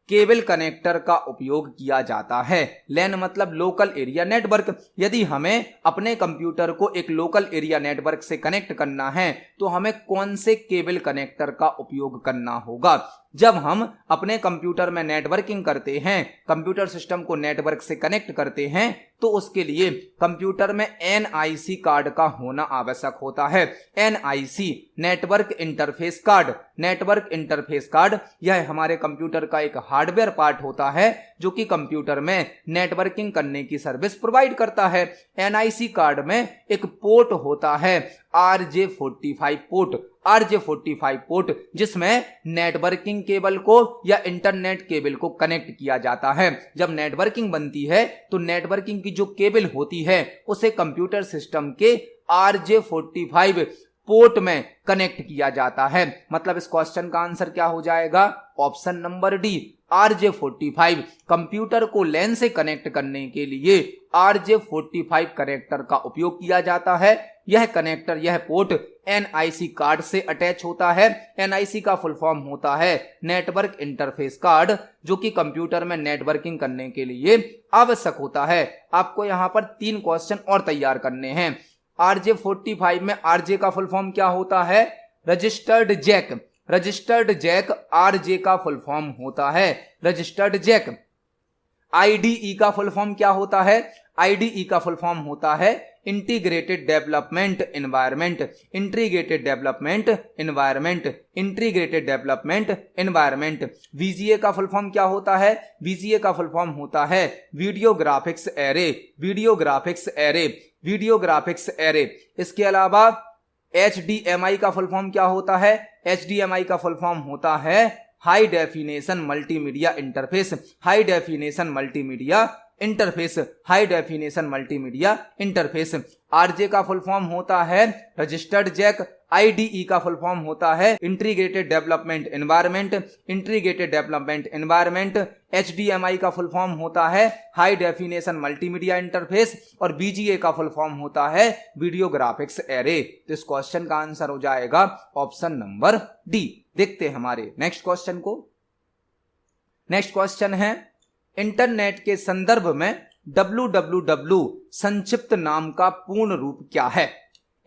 केबल कनेक्टर का उपयोग किया जाता है। लैन मतलब लोकल एरिया नेटवर्क। यदि हमें अपने कंप्यूटर को एक लोकल एरिया नेटवर्क से कनेक्ट करना है तो हमें कौन से केबल कनेक्टर का उपयोग करना होगा? जब हम अपने कंप्यूटर में नेटवर्किंग करते हैं, कंप्यूटर सिस्टम को नेटवर्क से कनेक्ट करते हैं, तो उसके लिए कंप्यूटर में NIC कार्ड का होना आवश्यक होता है। NIC network interface card. Network interface card यह हमारे कंप्यूटर का एक हार्डवेयर पार्ट होता है जो कि कंप्यूटर में नेटवर्किंग करने की सर्विस प्रोवाइड करता है। NIC कार्ड में एक पोर्ट होता है RJ45 पोर्ट। RJ45 पोर्ट जिसमें नेटवर्किंग केबल को या इंटरनेट केबल को कनेक्ट किया जाता है। जब नेटवर्किंग बनती है तो नेटवर्किंग की जो केबल होती है उसे कंप्यूटर सिस्टम के RJ45 पोर्ट में कनेक्ट किया जाता है। मतलब इस क्वेश्चन का आंसर क्या हो जाएगा? Option number D, RJ45। Computer को लैन से कनेक्ट करने के लिए RJ45 कनेक्टर का उपयोग किया जाता है। यह कनेक्टर, यह पोर्ट NIC कार्ड से अटैच होता है। NIC का फुल फॉर्म होता है नेटवर्क इंटरफेस कार्ड, जो कि कंप्यूटर में नेटवर्किंग करने के लिए आवश्यक होता है। आपको यहाँ पर 3 क्वेश्चन और तैयार करने हैं। RJ45 में RJ का फुल फॉर्म क्या होता है? Registered jack. Registered jack RJ का फुल फॉर्म होता है रजिस्टर्ड जैक। IDE का फुल फॉर्म क्या होता है? IDE का फुल फॉर्म होता है integrated development environment, integrated development environment, integrated development environment. VGA का फुल फॉर्म क्या होता है? वीजीए का फुल फॉर्म होता है video graphics array, video graphics array, video graphics array. इसके अलावा HDMI का फुल फॉर्म क्या होता है? HDMI का फुल फॉर्म होता है high definition multimedia interface, high definition multimedia interface, high definition multimedia interface. RJ का फुल फॉर्म होता है रजिस्टर्ड जैक, IDE का फुल फॉर्म होता है integrated development environment, integrated development environment. HDMI का फुल फॉर्म होता है हाई डेफिनेशन मल्टीमीडिया इंटरफेस और VGA का फुल फॉर्म होता है वीडियो ग्राफिक्स एरे। तो इस क्वेश्चन का आंसर हो जाएगा ऑप्शन नंबर डी। देखते हैं हमारे नेक्स्ट क्वेश्चन को। नेक्स्ट क्वेश्चन है इंटरनेट के संदर्भ में www संक्षिप्त नाम का पूर्ण रूप क्या है?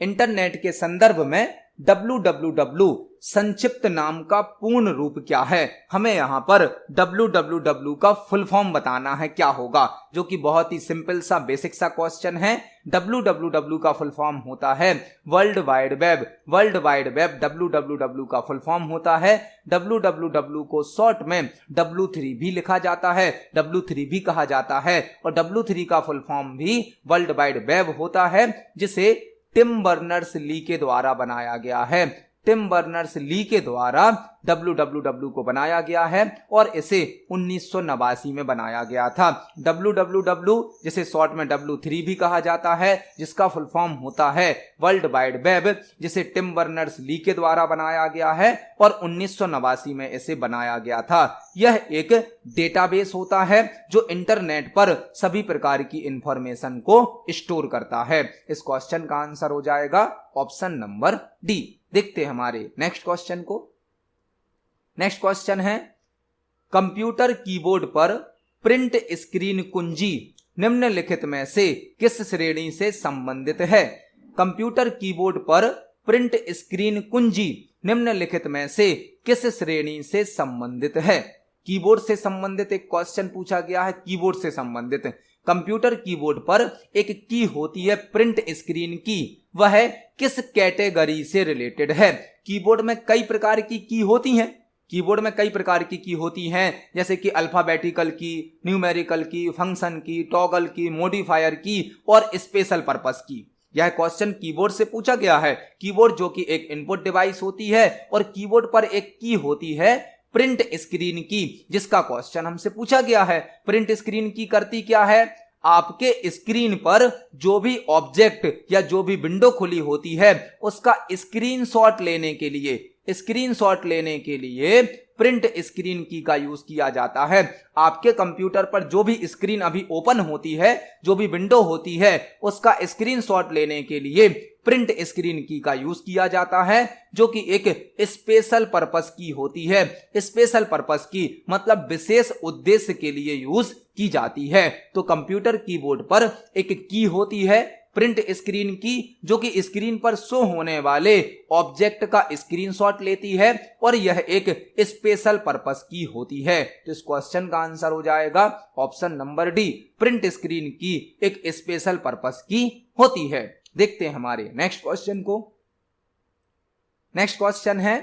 इंटरनेट के संदर्भ में www संक्षिप्त नाम का पूर्ण रूप क्या है? हमें यहां पर www का फुल फॉर्म बताना है क्या होगा, जो कि बहुत ही सिंपल सा बेसिक सा क्वेश्चन है। www का फुल फॉर्म होता है world wide web, world wide web www का फुल फॉर्म होता है। www को शॉर्ट में W3 भी लिखा जाता है, W3 भी कहा जाता है और W3 का फुल फॉर्म भी वर्ल्ड वाइड वेब होता है, जिसे टिम बर्नर्स ली के द्वारा बनाया गया है। टिम बर्नर्स ली के द्वारा www को बनाया गया है और इसे 1989 में बनाया गया था। www जिसे शॉर्ट में W3 भी कहा जाता है, जिसका फुल फॉर्म होता है वर्ल्ड वाइड वेब, जिसे टिम बर्नर्स ली के द्वारा बनाया गया है और 1989 में इसे बनाया गया था। यह एक डेटाबेस होता है जो इंटरनेट पर सभी प्रकार की इंफॉर्मेशन को स्टोर करता है। इस क्वेश्चन का आंसर हो जाएगा ऑप्शन नंबर डी। देखते हैं हमारे नेक्स्ट क्वेश्चन को। नेक्स्ट क्वेश्चन है कंप्यूटर कीबोर्ड पर प्रिंट स्क्रीन कुंजी निम्नलिखित में से किस श्रेणी से संबंधित है? कंप्यूटर कीबोर्ड पर प्रिंट स्क्रीन कुंजी निम्नलिखित में से किस श्रेणी से संबंधित है? कीबोर्ड से संबंधित एक क्वेश्चन पूछा गया है, कीबोर्ड से संबंधित। कंप्यूटर कीबोर्ड पर एक की होती है प्रिंट स्क्रीन की, वह किस कैटेगरी से रिलेटेड है? कीबोर्ड में कई प्रकार की की होती हैं, कीबोर्ड में कई प्रकार की होती हैं, जैसे कि अल्फाबेटिकल की, न्यूमेरिकल की, फंक्शन की, टॉगल की, मॉडिफायर की और स्पेशल पर्पस की। यह क्वेश्चन कीबोर्ड से पूछा गया है। कीबोर्ड जो कि एक इनपुट डिवाइस होती है और कीबोर्ड पर एक की होती है प्रिंट स्क्रीन की, जिसका क्वेश्चन हमसे पूछा गया है। प्रिंट स्क्रीन की करती क्या है? आपके स्क्रीन पर जो भी ऑब्जेक्ट या जो भी विंडो खुली होती है उसका स्क्रीनशॉट लेने के लिए, स्क्रीनशॉट लेने के लिए प्रिंट स्क्रीन की का यूज किया जाता है। आपके कंप्यूटर पर जो भी स्क्रीन अभी ओपन होती है, जो भी विंडो होती है, उसका स्क्रीनशॉट लेने के लिए प्रिंट स्क्रीन की का यूज किया जाता है, जो कि एक स्पेशल पर्पस की होती है। स्पेशल पर्पस की मतलब विशेष उद्देश्य के लिए यूज की जाती है। तो कंप्यूटर कीबोर्ड पर एक की होती है प्रिंट स्क्रीन की, जो कि स्क्रीन पर शो होने वाले ऑब्जेक्ट का स्क्रीनशॉट लेती है और यह एक स्पेशल पर्पस की होती है। तो इस क्वेश्चन का आंसर हो जाएगा option number D, print screen की एक स्पेशल पर्पस की होती है। देखते हैं हमारे नेक्स्ट क्वेश्चन को। नेक्स्ट क्वेश्चन है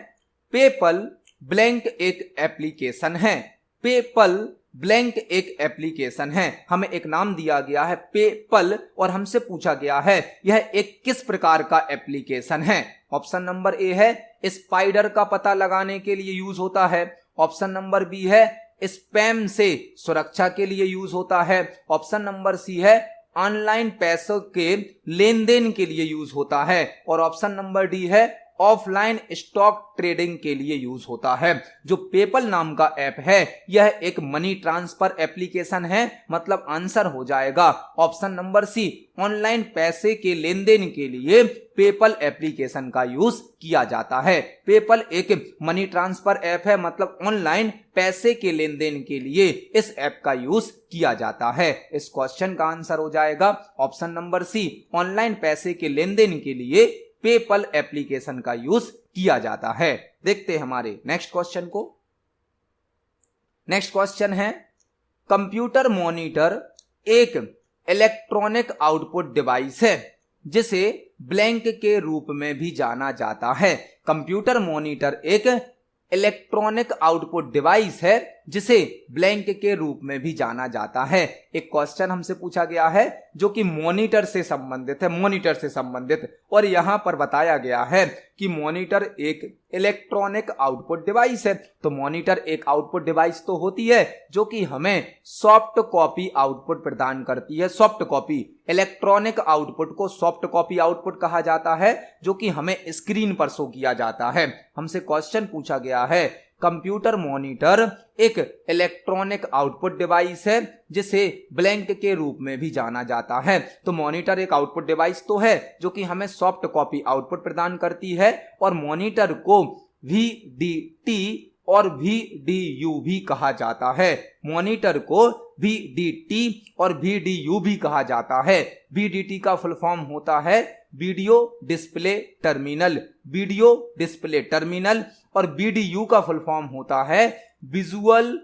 पेपल ब्लैंक एक एप्लीकेशन है। पेपल ब्लैंक एक एप्लीकेशन है, हमें एक नाम दिया गया है पेपल और हमसे पूछा गया है यह एक किस प्रकार का एप्लीकेशन है। ऑप्शन नंबर ए है स्पाइडर का पता लगाने के लिए यूज होता है। ऑप्शन नंबर बी है स्पैम से सुरक्षा के लिए यूज होता है। ऑप्शन नंबर सी है ऑनलाइन पैसों के लेन देन के लिए यूज होता है और ऑप्शन नंबर डी है ऑफलाइन स्टॉक ट्रेडिंग के लिए यूज होता है। जो पेपल नाम का ऐप है यह एक मनी ट्रांसफर एप्लीकेशन है, मतलब आंसर हो जाएगा ऑप्शन नंबर सी, ऑनलाइन पैसे के लेन देन के लिए पेपल एप्लीकेशन का यूज किया जाता है। पेपल एक मनी ट्रांसफर ऐप है, मतलब ऑनलाइन पैसे के लेन देन के लिए इस ऐप का यूज किया जाता है। इस क्वेश्चन का आंसर हो जाएगा ऑप्शन नंबर सी, ऑनलाइन पैसे के लेन देन के लिए पेपल एप्लीकेशन का यूज किया जाता है। देखते हैं हमारे नेक्स्ट क्वेश्चन को। नेक्स्ट क्वेश्चन है कंप्यूटर मॉनिटर एक इलेक्ट्रॉनिक आउटपुट डिवाइस है। जिसे ब्लैंक के रूप में भी जाना जाता है। कंप्यूटर मॉनिटर एक इलेक्ट्रॉनिक आउटपुट डिवाइस है जिसे ब्लैंक के रूप में भी जाना जाता है। एक क्वेश्चन हमसे पूछा गया है जो कि मॉनिटर से संबंधित है, मॉनिटर से संबंधित, और यहां पर बताया गया है कि मॉनिटर एक इलेक्ट्रॉनिक आउटपुट डिवाइस है। तो मॉनिटर एक आउटपुट डिवाइस तो होती है जो कि हमें सॉफ्ट कॉपी आउटपुट प्रदान करती है। सॉफ्ट कॉपी, इलेक्ट्रॉनिक आउटपुट को सॉफ्ट कॉपी आउटपुट कहा जाता है जो कि हमें स्क्रीन पर शो किया जाता है। हमसे क्वेश्चन पूछा गया है कंप्यूटर मॉनिटर एक इलेक्ट्रॉनिक आउटपुट डिवाइस है जिसे ब्लैंक के रूप में भी जाना जाता है। तो मॉनिटर एक आउटपुट डिवाइस तो है जो कि हमें सॉफ्ट कॉपी आउटपुट प्रदान करती है, और मॉनिटर को VDT और VDU भी कहा जाता है। मॉनिटर को VDT और VDU भी कहा जाता है। VDT का फुल फॉर्म होता है video display terminal, video display terminal, और VDU का फुल फॉर्म होता है visual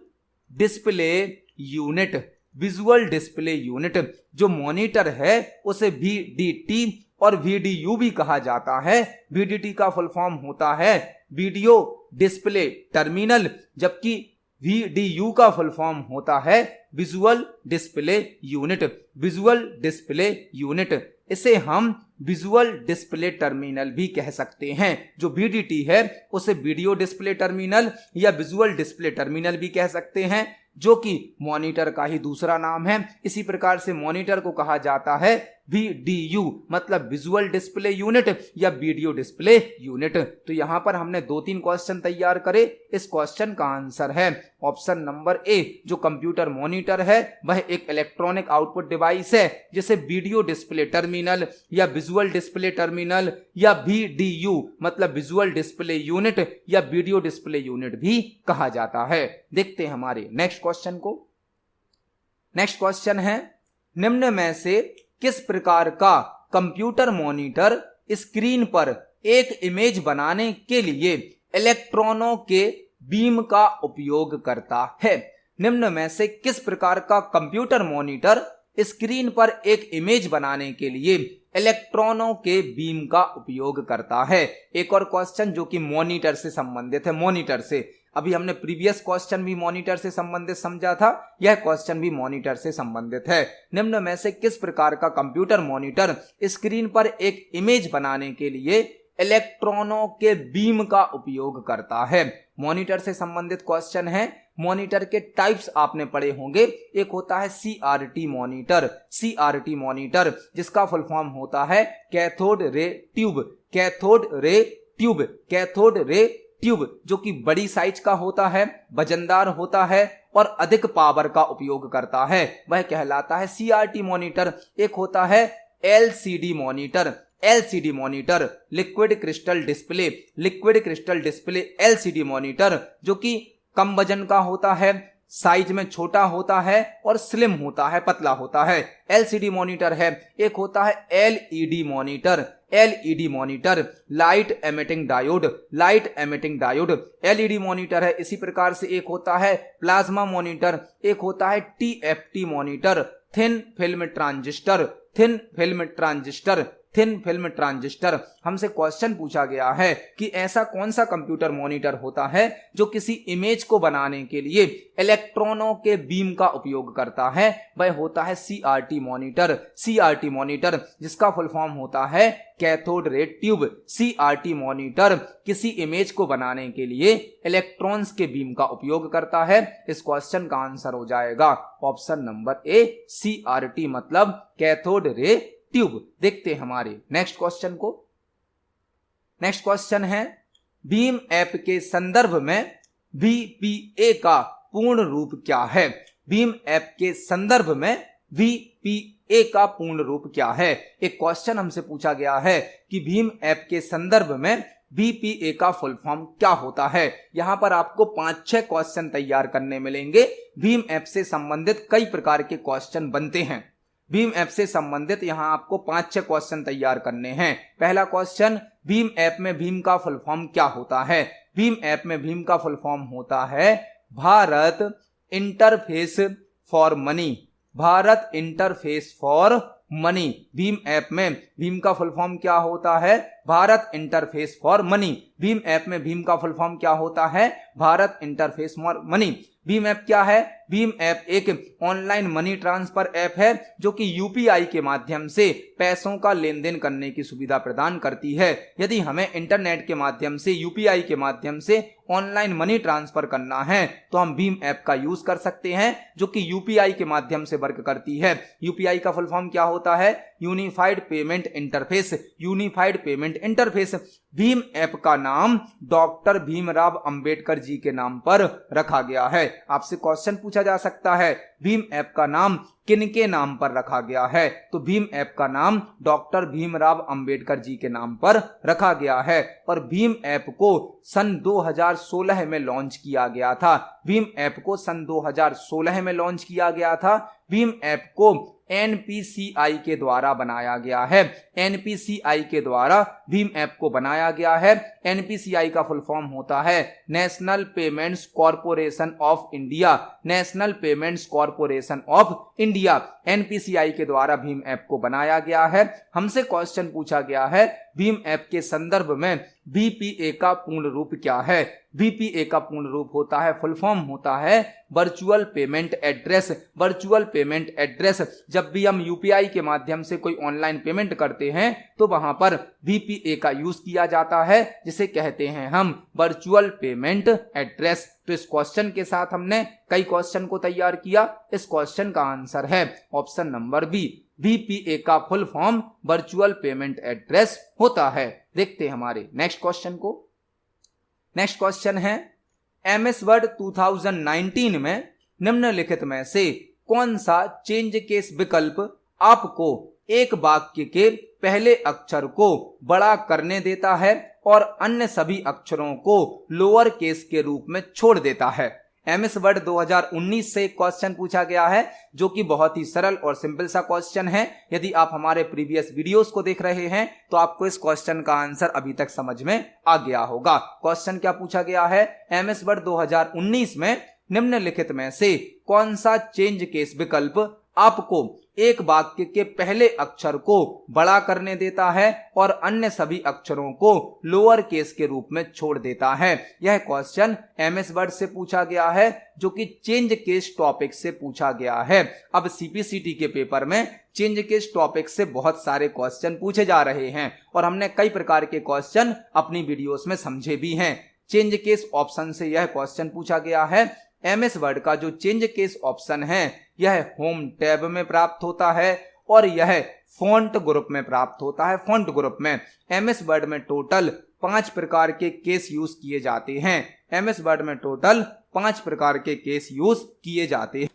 display unit, visual display unit. जो मॉनिटर है उसे VDT और VDU भी कहा जाता है। VDT का फुल फॉर्म होता है वीडियो डिस्प्ले टर्मिनल, जबकि VDU का फुल फॉर्म होता है visual display unit, visual display unit. इसे हम विजुअल डिस्प्ले टर्मिनल भी कह सकते हैं। जो VDT है उसे वीडियो डिस्प्ले टर्मिनल या विजुअल डिस्प्ले टर्मिनल भी कह सकते हैं, जो कि मॉनिटर का ही दूसरा नाम है। इसी प्रकार से मॉनिटर को कहा जाता है VDU, मतलब विजुअल डिस्प्ले यूनिट या वीडियो डिस्प्ले यूनिट। तो यहां पर हमने 2-3 क्वेश्चन तैयार करे। इस क्वेश्चन का आंसर है ऑप्शन नंबर ए। जो कंप्यूटर मॉनिटर है वह एक इलेक्ट्रॉनिक आउटपुट डिवाइस है जिसे वीडियो डिस्प्ले टर्मिनल या विजुअल डिस्प्ले टर्मिनल या VDU मतलब विजुअल डिस्प्ले यूनिट या वीडियो डिस्प्ले यूनिट भी कहा जाता है। देखते हैं हमारे नेक्स्ट क्वेश्चन को। नेक्स्ट क्वेश्चन है, निम्न में से किस प्रकार का कंप्यूटर मॉनिटर स्क्रीन पर एक इमेज बनाने के लिए इलेक्ट्रॉनों के बीम का उपयोग करता है? निम्न में से किस प्रकार का कंप्यूटर मॉनिटर स्क्रीन पर एक इमेज बनाने के लिए इलेक्ट्रॉनों के बीम का उपयोग करता है? एक और क्वेश्चन जो कि मॉनिटर से संबंधित है, मॉनिटर से। अभी हमने प्रीवियस क्वेश्चन भी मॉनिटर से संबंधित समझा था, यह क्वेश्चन भी मॉनिटर से संबंधित है। निम्न में से किस प्रकार का कंप्यूटर मॉनिटर स्क्रीन पर एक इमेज बनाने के लिए इलेक्ट्रॉनों के बीम का उपयोग करता है? मॉनिटर से संबंधित क्वेश्चन है। मॉनिटर के टाइप्स आपने पढ़े होंगे। एक होता है CRT मॉनिटर, CRT मॉनिटर जिसका फुल फॉर्म होता है cathode ray tube, cathode ray tube, cathode ray tube, जो कि बड़ी साइज का होता है, वजनदार होता है और अधिक पावर का उपयोग करता है, वह कहलाता है CRT मॉनिटर। एक होता है LCD monitor, LCD monitor, liquid crystal display, liquid crystal display LCD monitor, जो कि कम वजन का होता है, साइज में छोटा होता है और स्लिम होता है, पतला होता है, LCD मॉनिटर है। एक होता है LED monitor, LED monitor, light emitting diode, light emitting diode LED monitor है। इसी प्रकार से एक होता है प्लाज्मा मॉनिटर, एक होता है TFT monitor, thin film transistor, thin film transistor, thin film transistor. हमसे क्वेश्चन पूछा गया है कि ऐसा कौन सा कंप्यूटर मॉनिटर होता है जो किसी इमेज को बनाने के लिए इलेक्ट्रॉनों के बीम का उपयोग करता है? वह होता है CRT मॉनिटर, CRT मॉनिटर जिसका फुल फॉर्म होता है cathode ray tube. CRT monitor किसी इमेज को बनाने के लिए इलेक्ट्रॉन्स के बीम का उपयोग करता है। इस क्वेश्चन का आंसर हो जाएगा ऑप्शन नंबर ए, CRT मतलब कैथोड रे ट्यूब। देखते हैं हमारे नेक्स्ट क्वेश्चन को। नेक्स्ट क्वेश्चन है, भीम ऐप के संदर्भ में VPA का पूर्ण रूप क्या है? भीम ऐप के संदर्भ में VPA का पूर्ण रूप क्या है? एक क्वेश्चन हमसे पूछा गया है कि भीम ऐप के संदर्भ में VPA का फुल फॉर्म क्या होता है? यहां पर आपको 5-6 क्वेश्चन तैयार करने मिलेंगे। भीम ऐप से संबंधित कई प्रकार के क्वेश्चन बनते हैं। भीम ऐप से संबंधित यहां आपको 5-6 क्वेश्चन तैयार करने हैं। पहला क्वेश्चन, भीम ऐप में भीम का फुल फॉर्म क्या होता है? भीम ऐप में भीम का फुल फॉर्म होता है Bharat interface for money, Bharat interface for money. Bhim app में भीम का फुल फॉर्म क्या होता है? Bharat interface for money. Bhim app में भीम का फुल फॉर्म क्या होता है? Bharat interface for money. Bhim app क्या है? भीम ऐप एक ऑनलाइन मनी ट्रांसफर ऐप है जो कि यूपीआई के माध्यम से पैसों का लेन देन करने की सुविधा प्रदान करती है। यदि हमें इंटरनेट के माध्यम से, यूपीआई के माध्यम से ऑनलाइन मनी ट्रांसफर करना है तो हम भीम ऐप का यूज कर सकते हैं, जो कि यूपीआई के माध्यम से वर्क करती है। यूपीआई का फुल फॉर्म क्या होता है? Unified payment interface. Unified payment interface. Bhim app का नाम डॉक्टर भीमराव अंबेडकर जी के नाम पर रखा गया है। आपसे क्वेश्चन पूछा जा सकता है, भीम ऐप का नाम किनके नाम पर रखा गया है? तो भीम ऐप का नाम डॉक्टर भीमराव अंबेडकर जी के नाम पर रखा गया है। और भीम ऐप को सन 2016 में लॉन्च किया गया था। भीम ऐप को सन 2016 में लॉन्च किया गया था। भीम ऐप को एनपीसीआई के द्वारा बनाया गया है। एनपीसीआई के द्वारा भीम ऐप को बनाया गया है। एनपीसीआई का फुल फॉर्म होता है national payments corporation of India. National payments corporation of India. NPCI के द्वारा भीम ऐप को बनाया गया है। हमसे क्वेश्चन पूछा गया है, भीम ऐप के संदर्भ में बीपीए का पूर्ण रूप क्या है? बीपीए का पूर्ण रूप होता है, फुल फॉर्म होता है virtual payment address. Virtual payment address. जब भी हम यूपीआई के माध्यम से कोई ऑनलाइन पेमेंट करते हैं तो वहां पर बीपीए का यूज किया जाता है, जिसे कहते हैं हम वर्चुअल पेमेंट एड्रेस। तो इस क्वेश्चन के साथ हमने कई क्वेश्चन को तैयार किया। इस क्वेश्चन का आंसर है ऑप्शन नंबर बी। बीपीए का full form virtual payment address होता है। देखते हैं हमारे नेक्स्ट क्वेश्चन को। नेक्स्ट क्वेश्चन है, एमएस वर्ड 2019 में निम्नलिखित में से कौन सा चेंज केस विकल्प आपको एक वाक्य के पहले अक्षर को बड़ा करने देता है और अन्य सभी अक्षरों को लोअर केस के रूप में छोड़ देता है? एमएस वर्ड 2019 से एक क्वेश्चन पूछा गया है, जो कि बहुत ही सरल और सिंपल सा क्वेश्चन है। यदि आप हमारे प्रीवियस वीडियोस को देख रहे हैं तो आपको इस क्वेश्चन का आंसर अभी तक समझ में आ गया होगा। क्वेश्चन क्या पूछा गया है? एमएस वर्ड 2019 में निम्नलिखित में से कौन सा चेंज केस विकल्प आपको एक वाक्य के पहले अक्षर को बड़ा करने देता है और अन्य सभी अक्षरों को लोअर केस के रूप में छोड़ देता है? यह क्वेश्चन एमएस वर्ड से पूछा गया है, जो कि चेंज केस टॉपिक से पूछा गया है। अब सीपीसीटी के पेपर में चेंज केस टॉपिक से बहुत सारे क्वेश्चन पूछे जा रहे हैं और हमने कई प्रकार के क्वेश्चन अपनी वीडियोस में समझे भी हैं। चेंज केस ऑप्शन से यह क्वेश्चन पूछा गया है। एमएस वर्ड का जो चेंज केस ऑप्शन है यह होम टैब में प्राप्त होता है और यह फॉन्ट ग्रुप में प्राप्त होता है। फॉन्ट ग्रुप में एमएस वर्ड में टोटल 5 प्रकार के केस यूज किए जाते हैं। एमएस वर्ड में टोटल 5 प्रकार के केस यूज किए जाते हैं।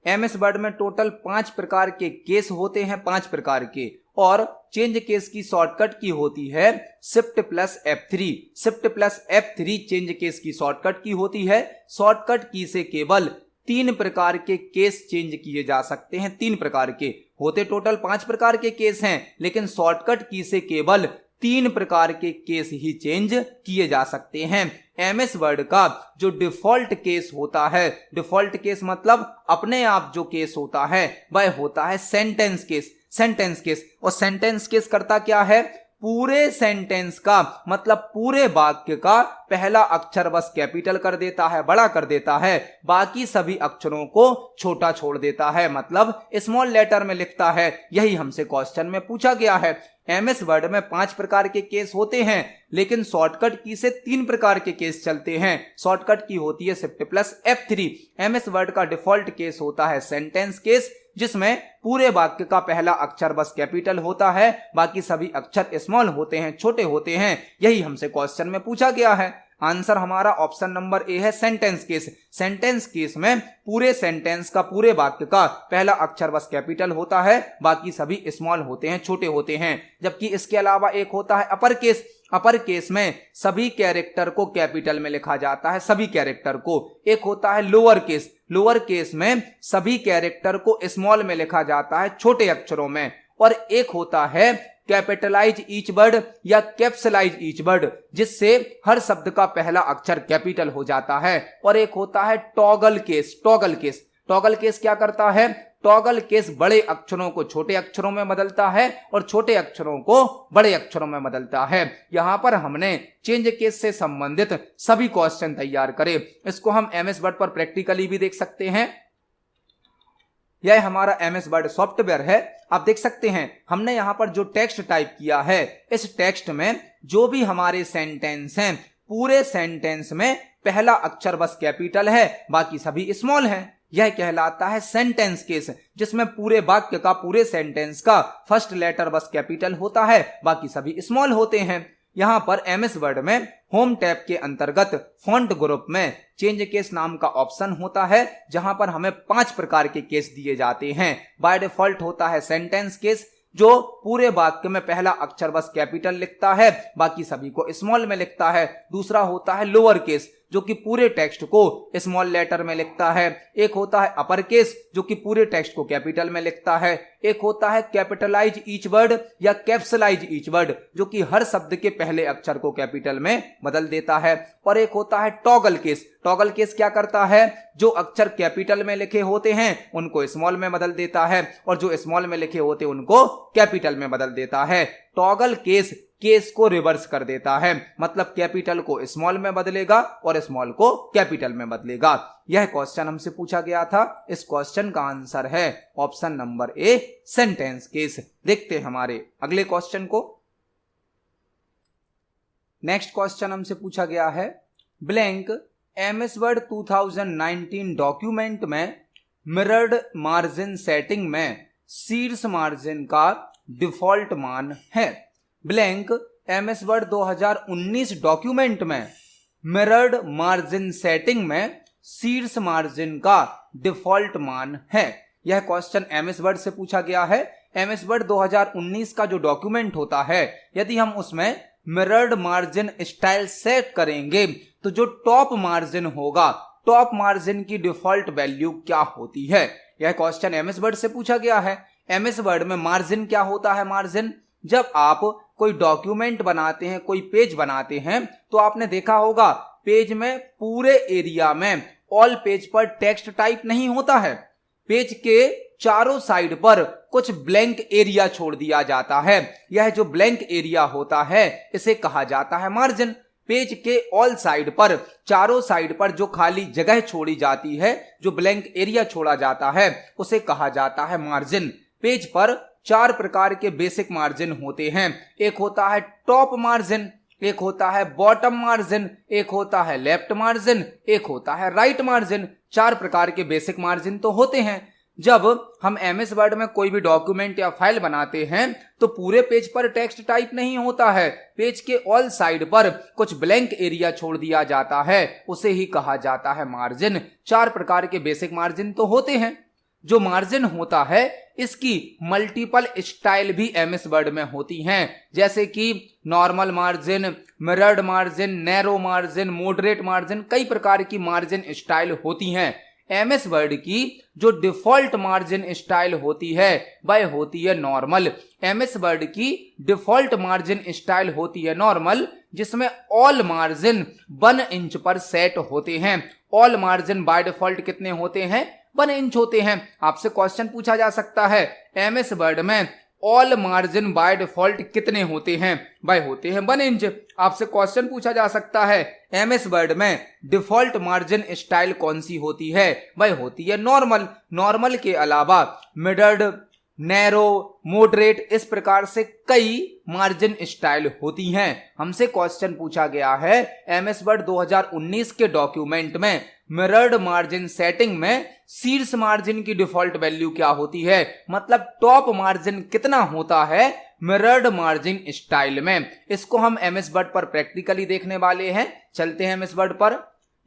एमएस वर्ड में टोटल 5 प्रकार के केस होते हैं, 5 प्रकार के। और चेंज केस की शॉर्टकट की होती है shift plus F3। Shift plus F3 change case की शॉर्टकट की होती है। शॉर्टकट की से केवल 3 प्रकार के केस चेंज किए जा सकते हैं। 3 प्रकार के होते टोटल 5 प्रकार के केस हैं, लेकिन शॉर्टकट की से केवल 3 प्रकार के केस ही चेंज किए जा सकते हैं। एमएस वर्ड का जो डिफॉल्ट केस होता है, डिफॉल्ट केस मतलब अपने आप जो केस होता है वह होता है सेंटेंस केस। Sentence case. और सेंटेंस केस करता क्या है? पूरे सेंटेंस का मतलब पूरे वाक्य का पहला अक्षर बस कैपिटल कर देता है, बड़ा कर देता है, बाकी सभी अक्षरों को छोटा छोड़ देता है, मतलब स्मॉल लेटर में लिखता है। यही हमसे क्वेश्चन में पूछा गया है। एमएस वर्ड में 5 प्रकार के केस होते हैं, लेकिन शॉर्टकट की से 3 प्रकार के केस चलते हैं। शॉर्टकट की होती है shift plus F3। MS word का डिफॉल्ट केस होता है सेंटेंस केस, जिसमें पूरे वाक्य का पहला अक्षर बस कैपिटल होता है, बाकी सभी अक्षर स्मॉल होते हैं, छोटे होते हैं। यही हमसे क्वेश्चन में पूछा गया है। आंसर हमारा ऑप्शन नंबर ए है सेंटेंस केस। सेंटेंस केस में पूरे सेंटेंस का, पूरे वाक्य का पहला अक्षर बस कैपिटल होता है, बाकी सभी स्मॉल होते हैं, छोटे होते हैं। जबकि इसके अलावा एक होता है अपर केस। अपर केस में सभी कैरेक्टर को कैपिटल में लिखा जाता है, सभी कैरेक्टर को। एक होता है लोअर केस। लोअर केस में सभी कैरेक्टर को स्मॉल में लिखा जाता है, छोटे अक्षरों में। और एक होता है कैपिटलाइज ईच वर्ड या कैप्सलाइज ईच वर्ड, जिससे हर शब्द का पहला अक्षर कैपिटल हो जाता है। और एक होता है toggle case. Toggle case. Toggle case क्या करता है? टॉगल केस बड़े अक्षरों को छोटे अक्षरों में बदलता है और छोटे अक्षरों को बड़े अक्षरों में बदलता है। यहां पर हमने चेंज केस से संबंधित सभी क्वेश्चन तैयार करे। इसको हम एमएस वर्ड पर प्रैक्टिकली भी देख सकते हैं। यह हमारा एमएस वर्ड सॉफ्टवेयर है। आप देख सकते हैं हमने यहां पर जो टेक्स्ट टाइप किया है, इस टेक्स्ट में जो भी हमारे सेंटेंस हैं, पूरे सेंटेंस में पहला अक्षर बस कैपिटल है, बाकी सभी स्मॉल हैं। यह कहलाता है सेंटेंस केस, जिसमें पूरे वाक्य का, पूरे सेंटेंस का फर्स्ट लेटर बस कैपिटल होता है, बाकी सभी स्मॉल होते हैं। यहां पर एमएस वर्ड में होम टैब के अंतर्गत फॉन्ट ग्रुप में चेंज केस नाम का ऑप्शन होता है, जहां पर हमें 5 प्रकार के केस दिए जाते हैं। बाय डिफॉल्ट होता है सेंटेंस केस, जो पूरे वाक्य में पहला अक्षर बस कैपिटल लिखता है, बाकी सभी को स्मॉल में लिखता है। दूसरा होता है लोअर केस, जो कि पूरे टेक्स्ट को स्मॉल लेटर में लिखता है। एक होता है अपर केस, जो कि पूरे टेक्स्ट को कैपिटल में लिखता है। एक होता है कैपिटलाइज ईच वर्ड या कैप्सलाइज ईच वर्ड, जो कि हर शब्द के पहले अक्षर को कैपिटल में बदल देता है। और एक होता है टॉगल केस। टॉगल केस क्या करता है, जो अक्षर कैपिटल में लिखे होते हैं उनको स्मॉल में बदल देता है, और जो स्मॉल में लिखे होते हैं उनको कैपिटल में बदल देता है। टॉगल केस को रिवर्स कर देता है, मतलब कैपिटल को स्मॉल में बदलेगा और स्मॉल को कैपिटल में बदलेगा। यह क्वेश्चन हमसे पूछा गया था। इस क्वेश्चन का आंसर है ऑप्शन नंबर ए, सेंटेंस केस। देखते हैं हमारे अगले क्वेश्चन को। नेक्स्ट क्वेश्चन हमसे पूछा गया है, ब्लैंक एमएस वर्ड 2019 डॉक्यूमेंट में मिरर्ड मार्जिन सेटिंग में शीर्ष मार्जिन का डिफॉल्ट मान है। ब्लैंक एमएस वर्ड 2019 डॉक्यूमेंट में मिरर्ड मार्जिन सेटिंग में शीर्ष मार्जिन का डिफॉल्ट मान है। यह क्वेश्चन एमएस वर्ड से पूछा गया है। एमएस वर्ड 2019 का जो डॉक्यूमेंट होता है, यदि हम उसमें मिरर्ड मार्जिन स्टाइल सेट करेंगे तो जो टॉप मार्जिन होगा, टॉप मार्जिन की डिफॉल्ट वैल्यू क्या होती है। यह क्वेश्चन एमएस वर्ड से पूछा गया है। एमएस वर्ड में मार्जिन क्या होता है। मार्जिन, जब आप कोई डॉक्यूमेंट बनाते हैं, कोई पेज बनाते हैं, तो आपने देखा होगा पेज में पूरे एरिया में ऑल पेज पर टेक्स्ट टाइप नहीं होता है। पेज के चारों साइड पर कुछ ब्लैंक एरिया छोड़ दिया जाता है। यह जो ब्लैंक एरिया होता है इसे कहा जाता है मार्जिन। पेज के ऑल साइड पर, चारों साइड पर जो खाली जगह छोड़ी जाती है, जो ब्लैंक एरिया छोड़ा जाता है, उसे कहा जाता है मार्जिन। पेज पर 4 प्रकार के बेसिक मार्जिन होते हैं। एक होता है टॉप मार्जिन, एक होता है बॉटम मार्जिन, एक होता है लेफ्ट मार्जिन, एक होता है राइट मार्जिन। 4 प्रकार के बेसिक मार्जिन तो होते हैं। जब हम एमएस वर्ड में कोई भी डॉक्यूमेंट या फाइल बनाते हैं तो पूरे पेज पर टेक्स्ट टाइप नहीं होता है। पेज के ऑल साइड पर कुछ ब्लैंक एरिया छोड़ दिया जाता है, उसे ही कहा जाता है मार्जिन। 4 प्रकार के बेसिक मार्जिन तो होते हैं। जो मार्जिन होता है इसकी मल्टीपल स्टाइल भी एमएस वर्ड में होती हैं, जैसे कि normal margin, mirrored margin, narrow margin, moderate margin. कई प्रकार की मार्जिन स्टाइल होती हैं। एमएस वर्ड की जो डिफॉल्ट मार्जिन स्टाइल होती है वह होती है नॉर्मल। एमएस वर्ड की डिफॉल्ट मार्जिन स्टाइल होती है नॉर्मल, जिसमें ऑल मार्जिन 1 इंच पर सेट होते हैं। ऑल मार्जिन बाय डिफॉल्ट कितने होते हैं? 1 इंच होते हैं। आपसे क्वेश्चन पूछा जा सकता है एमएस वर्ड में ऑल मार्जिन बाय डिफॉल्ट कितने होते हैं? वह होते हैं 1 इंच। आपसे क्वेश्चन पूछा जा सकता है एमएस वर्ड में डिफॉल्ट मार्जिन स्टाइल कौन सी होती है? वह होती है नॉर्मल। नॉर्मल के अलावा मिडर्ड, नैरो, मॉडरेट, इस प्रकार से कई मार्जिन स्टाइल होती हैं। हमसे क्वेश्चन पूछा गया है एमएस वर्ड 2019 के डॉक्यूमेंट में मिरर्ड मार्जिन सेटिंग में शीर्ष मार्जिन की डिफॉल्ट वैल्यू क्या होती है, मतलब टॉप मार्जिन कितना होता है मिरर्ड मार्जिन स्टाइल में। इसको हम एमएस वर्ड पर प्रैक्टिकली देखने वाले हैं। चलते हैं एमएस वर्ड पर।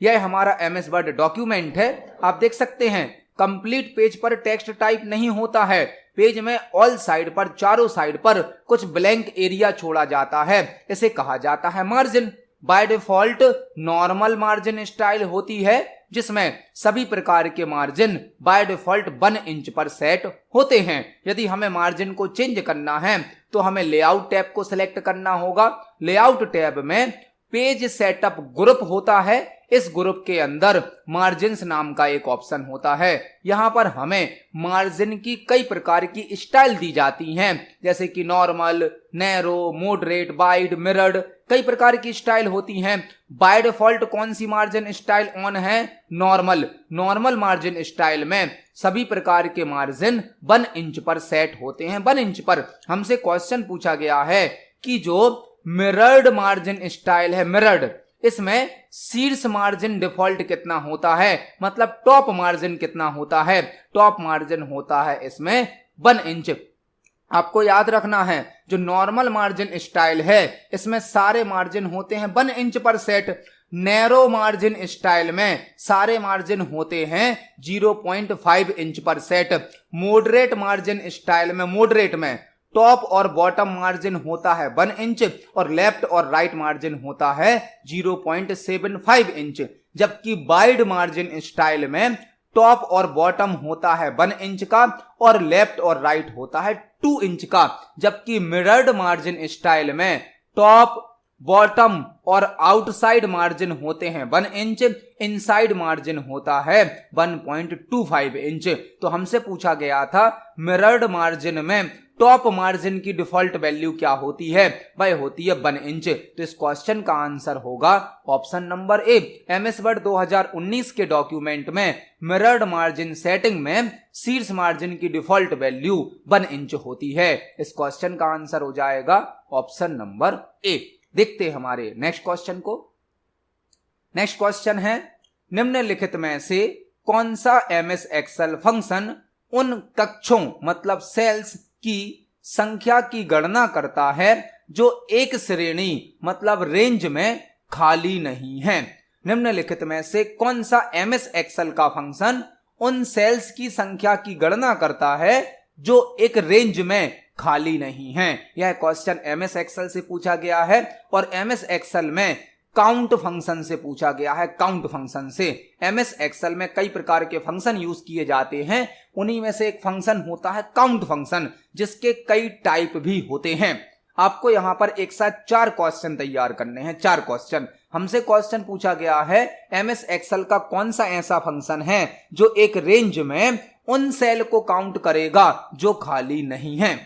यह हमारा एमएस वर्ड डॉक्यूमेंट है। आप देख सकते हैं कंप्लीट पेज पर टेक्स्ट टाइप नहीं होता है। पेज में ऑल साइड पर, चारों साइड पर कुछ ब्लैंक एरिया छोड़ा जाता है, इसे कहा जाता है margin. By default normal margin style होती है, जिसमें सभी प्रकार के मार्जिन बाय डिफॉल्ट 1 इंच पर सेट होते हैं। यदि हमें मार्जिन को चेंज करना है तो हमें लेआउट टैब को सिलेक्ट करना होगा। लेआउट टैब में पेज सेटअप ग्रुप होता है, इस ग्रुप के अंदर मार्जिन्स नाम का एक ऑप्शन होता है। यहां पर हमें मार्जिन की कई प्रकार की स्टाइल दी जाती हैं, जैसे कि normal, narrow, moderate, wide, mirrored, कई प्रकार की स्टाइल होती हैं। बाय डिफॉल्ट कौन सी मार्जिन स्टाइल ऑन है? नॉर्मल। नॉर्मल मार्जिन स्टाइल में सभी प्रकार के मार्जिन 1 इंच पर सेट होते हैं। 1 इंच पर हमसे क्वेश्चन पूछा गया है कि जो मिरर्ड मार्जिन स्टाइल है, मिरर्ड, इसमें शीर्ष मार्जिन डिफॉल्ट कितना होता है, मतलब टॉप मार्जिन कितना होता है? टॉप मार्जिन होता है इसमें 1 इंच। आपको याद रखना है जो नॉर्मल मार्जिन स्टाइल है इसमें सारे मार्जिन होते हैं 1 इंच पर सेट। नैरो मार्जिन स्टाइल में सारे मार्जिन होते हैं 0.5 इंच पर सेट। मॉडरेट मार्जिन स्टाइल में, मॉडरेट में टॉप और बॉटम मार्जिन होता है 1 इंच और लेफ्ट और राइट मार्जिन होता है 0.75 इंच। जबकि वाइड मार्जिन स्टाइल में टॉप और बॉटम होता है 1 इंच का और लेफ्ट और राइट होता है 2 इंच का। जबकि मिरर्ड मार्जिन स्टाइल में टॉप, बॉटम और आउटसाइड मार्जिन होते हैं 1 इंच, इनसाइड मार्जिन होता है 1.25 इंच। तो हमसे पूछा गया था मिरर्ड मार्जिन में टॉप मार्जिन की डिफॉल्ट वैल्यू क्या होती है? वह होती है 1 इंच। तो इस क्वेश्चन का आंसर होगा ऑप्शन नंबर ए। एमएस वर्ड 2019 के डॉक्यूमेंट में मिरर्ड मार्जिन सेटिंग में शीर्ष मार्जिन की डिफॉल्ट वैल्यू 1 इंच होती है। इस क्वेश्चन का आंसर हो जाएगा ऑप्शन नंबर ए। देखते हमारे नेक्स्ट क्वेश्चन को। नेक्स्ट क्वेश्चन है, निम्नलिखित में से कौन सा एमएस एक्सेल फंक्शन उन कक्षों मतलब सेल्स की संख्या की गणना करता है जो एक श्रेणी मतलब रेंज में खाली नहीं है? निम्नलिखित में से कौन सा एमएस एक्सेल का फंक्शन उन सेल्स की संख्या की गणना करता है जो एक रेंज में खाली नहीं है? यह क्वेश्चन एमएस एक्सेल से पूछा गया है और एमएस एक्सेल में काउंट फंक्शन से पूछा गया है। काउंट फंक्शन से एमएस एक्सेल में कई प्रकार के फंक्शन यूज किए जाते हैं, उन्हीं में से एक फंक्शन होता है काउंट फंक्शन, जिसके कई टाइप भी होते हैं। आपको यहां पर एक साथ 4 क्वेश्चन तैयार करने हैं। 4 क्वेश्चन हमसे क्वेश्चन पूछा गया है, एमएस एक्सेल का कौन सा ऐसा फंक्शन है जो एक रेंज में उन सेल को काउंट करेगा जो खाली नहीं है?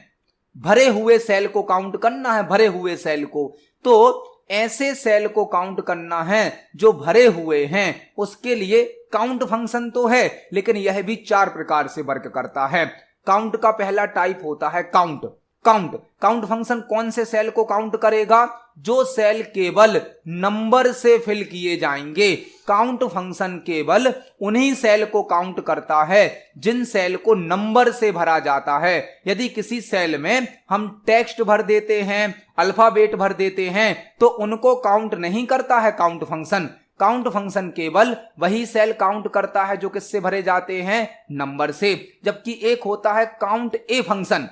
भरे हुए सेल को काउंट करना है, भरे हुए सेल को। तो ऐसे सेल को काउंट करना है जो भरे हुए हैं, उसके लिए काउंट फंक्शन तो है, लेकिन यह भी 4 प्रकार से वर्क करता है। काउंट का पहला टाइप होता है काउंट। काउंट फंक्शन कौन से सेल को काउंट करेगा? जो सेल केवल नंबर से फिल किए जाएंगे। काउंट फंक्शन केवल उन्हीं सेल को काउंट करता है जिन सेल को नंबर से भरा जाता है। यदि किसी सेल में हम टेक्स्ट भर देते हैं, अल्फाबेट भर देते हैं, तो उनको काउंट नहीं करता है काउंट फंक्शन। काउंट फंक्शन केवल वही सेल काउंट करता है जो किससे भरे जाते हैं? नंबर से। जबकि एक होता है count a function.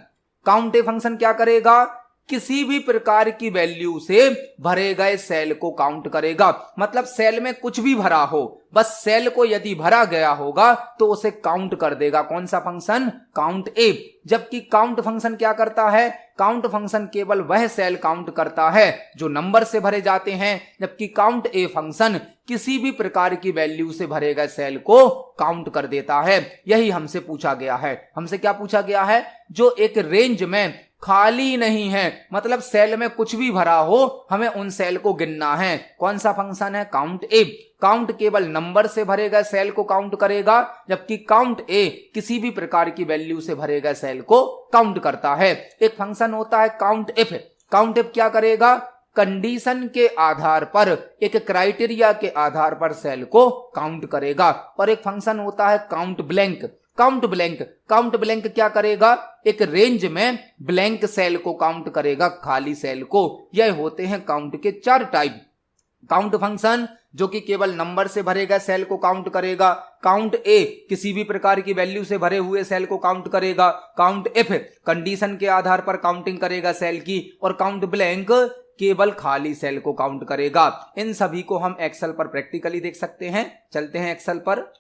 Count a function क्या करेगा? किसी भी प्रकार की वैल्यू से भरे गए सेल को काउंट करेगा। मतलब सेल में कुछ भी भरा हो, बस सेल को यदि भरा गया होगा तो उसे काउंट कर देगा। कौन सा फंक्शन? काउंट ए। जबकि काउंट फंक्शन क्या करता है? काउंट फंक्शन केवल वह सेल काउंट करता है जो नंबर से भरे जाते हैं, जबकि काउंट ए फंक्शन किसी भी प्रकार की वैल्यू से भरे गए सेल को काउंट कर देता है। यही हमसे पूछा गया है। हमसे क्या पूछा गया है? जो एक रेंज में खाली नहीं है, मतलब सेल में कुछ भी भरा हो, हमें उन सेल को गिनना है। कौन सा फंक्शन है? काउंट ए। काउंट केवल नंबर से भरे गए सेल को काउंट करेगा, जबकि काउंट ए किसी भी प्रकार की वैल्यू से भरे गए सेल को काउंट करता है। एक फंक्शन होता है काउंट इफ। काउंट इफ क्या करेगा? कंडीशन के आधार पर, एक क्राइटेरिया के आधार पर सेल को काउंट करेगा। और एक फंक्शन होता है काउंट ब्लैंक। काउंट ब्लैंक क्या करेगा? एक रेंज में ब्लैंक सेल को काउंट करेगा, खाली सेल को। यह होते हैं काउंट के 4 टाइप। काउंट फंक्शन जो कि केवल नंबर से भरे गए सेल को काउंट करेगा। काउंट ए किसी भी प्रकार की वैल्यू से भरे हुए सेल को काउंट करेगा। काउंट इफ कंडीशन के आधार पर काउंटिंग करेगा सेल की। और काउंट ब्लैंक केवल खाली सेल को काउंट करेगा। इन सभी को हम एक्सेल पर प्रैक्टिकली देख सकते हैं। चलते हैं एक्सेल पर।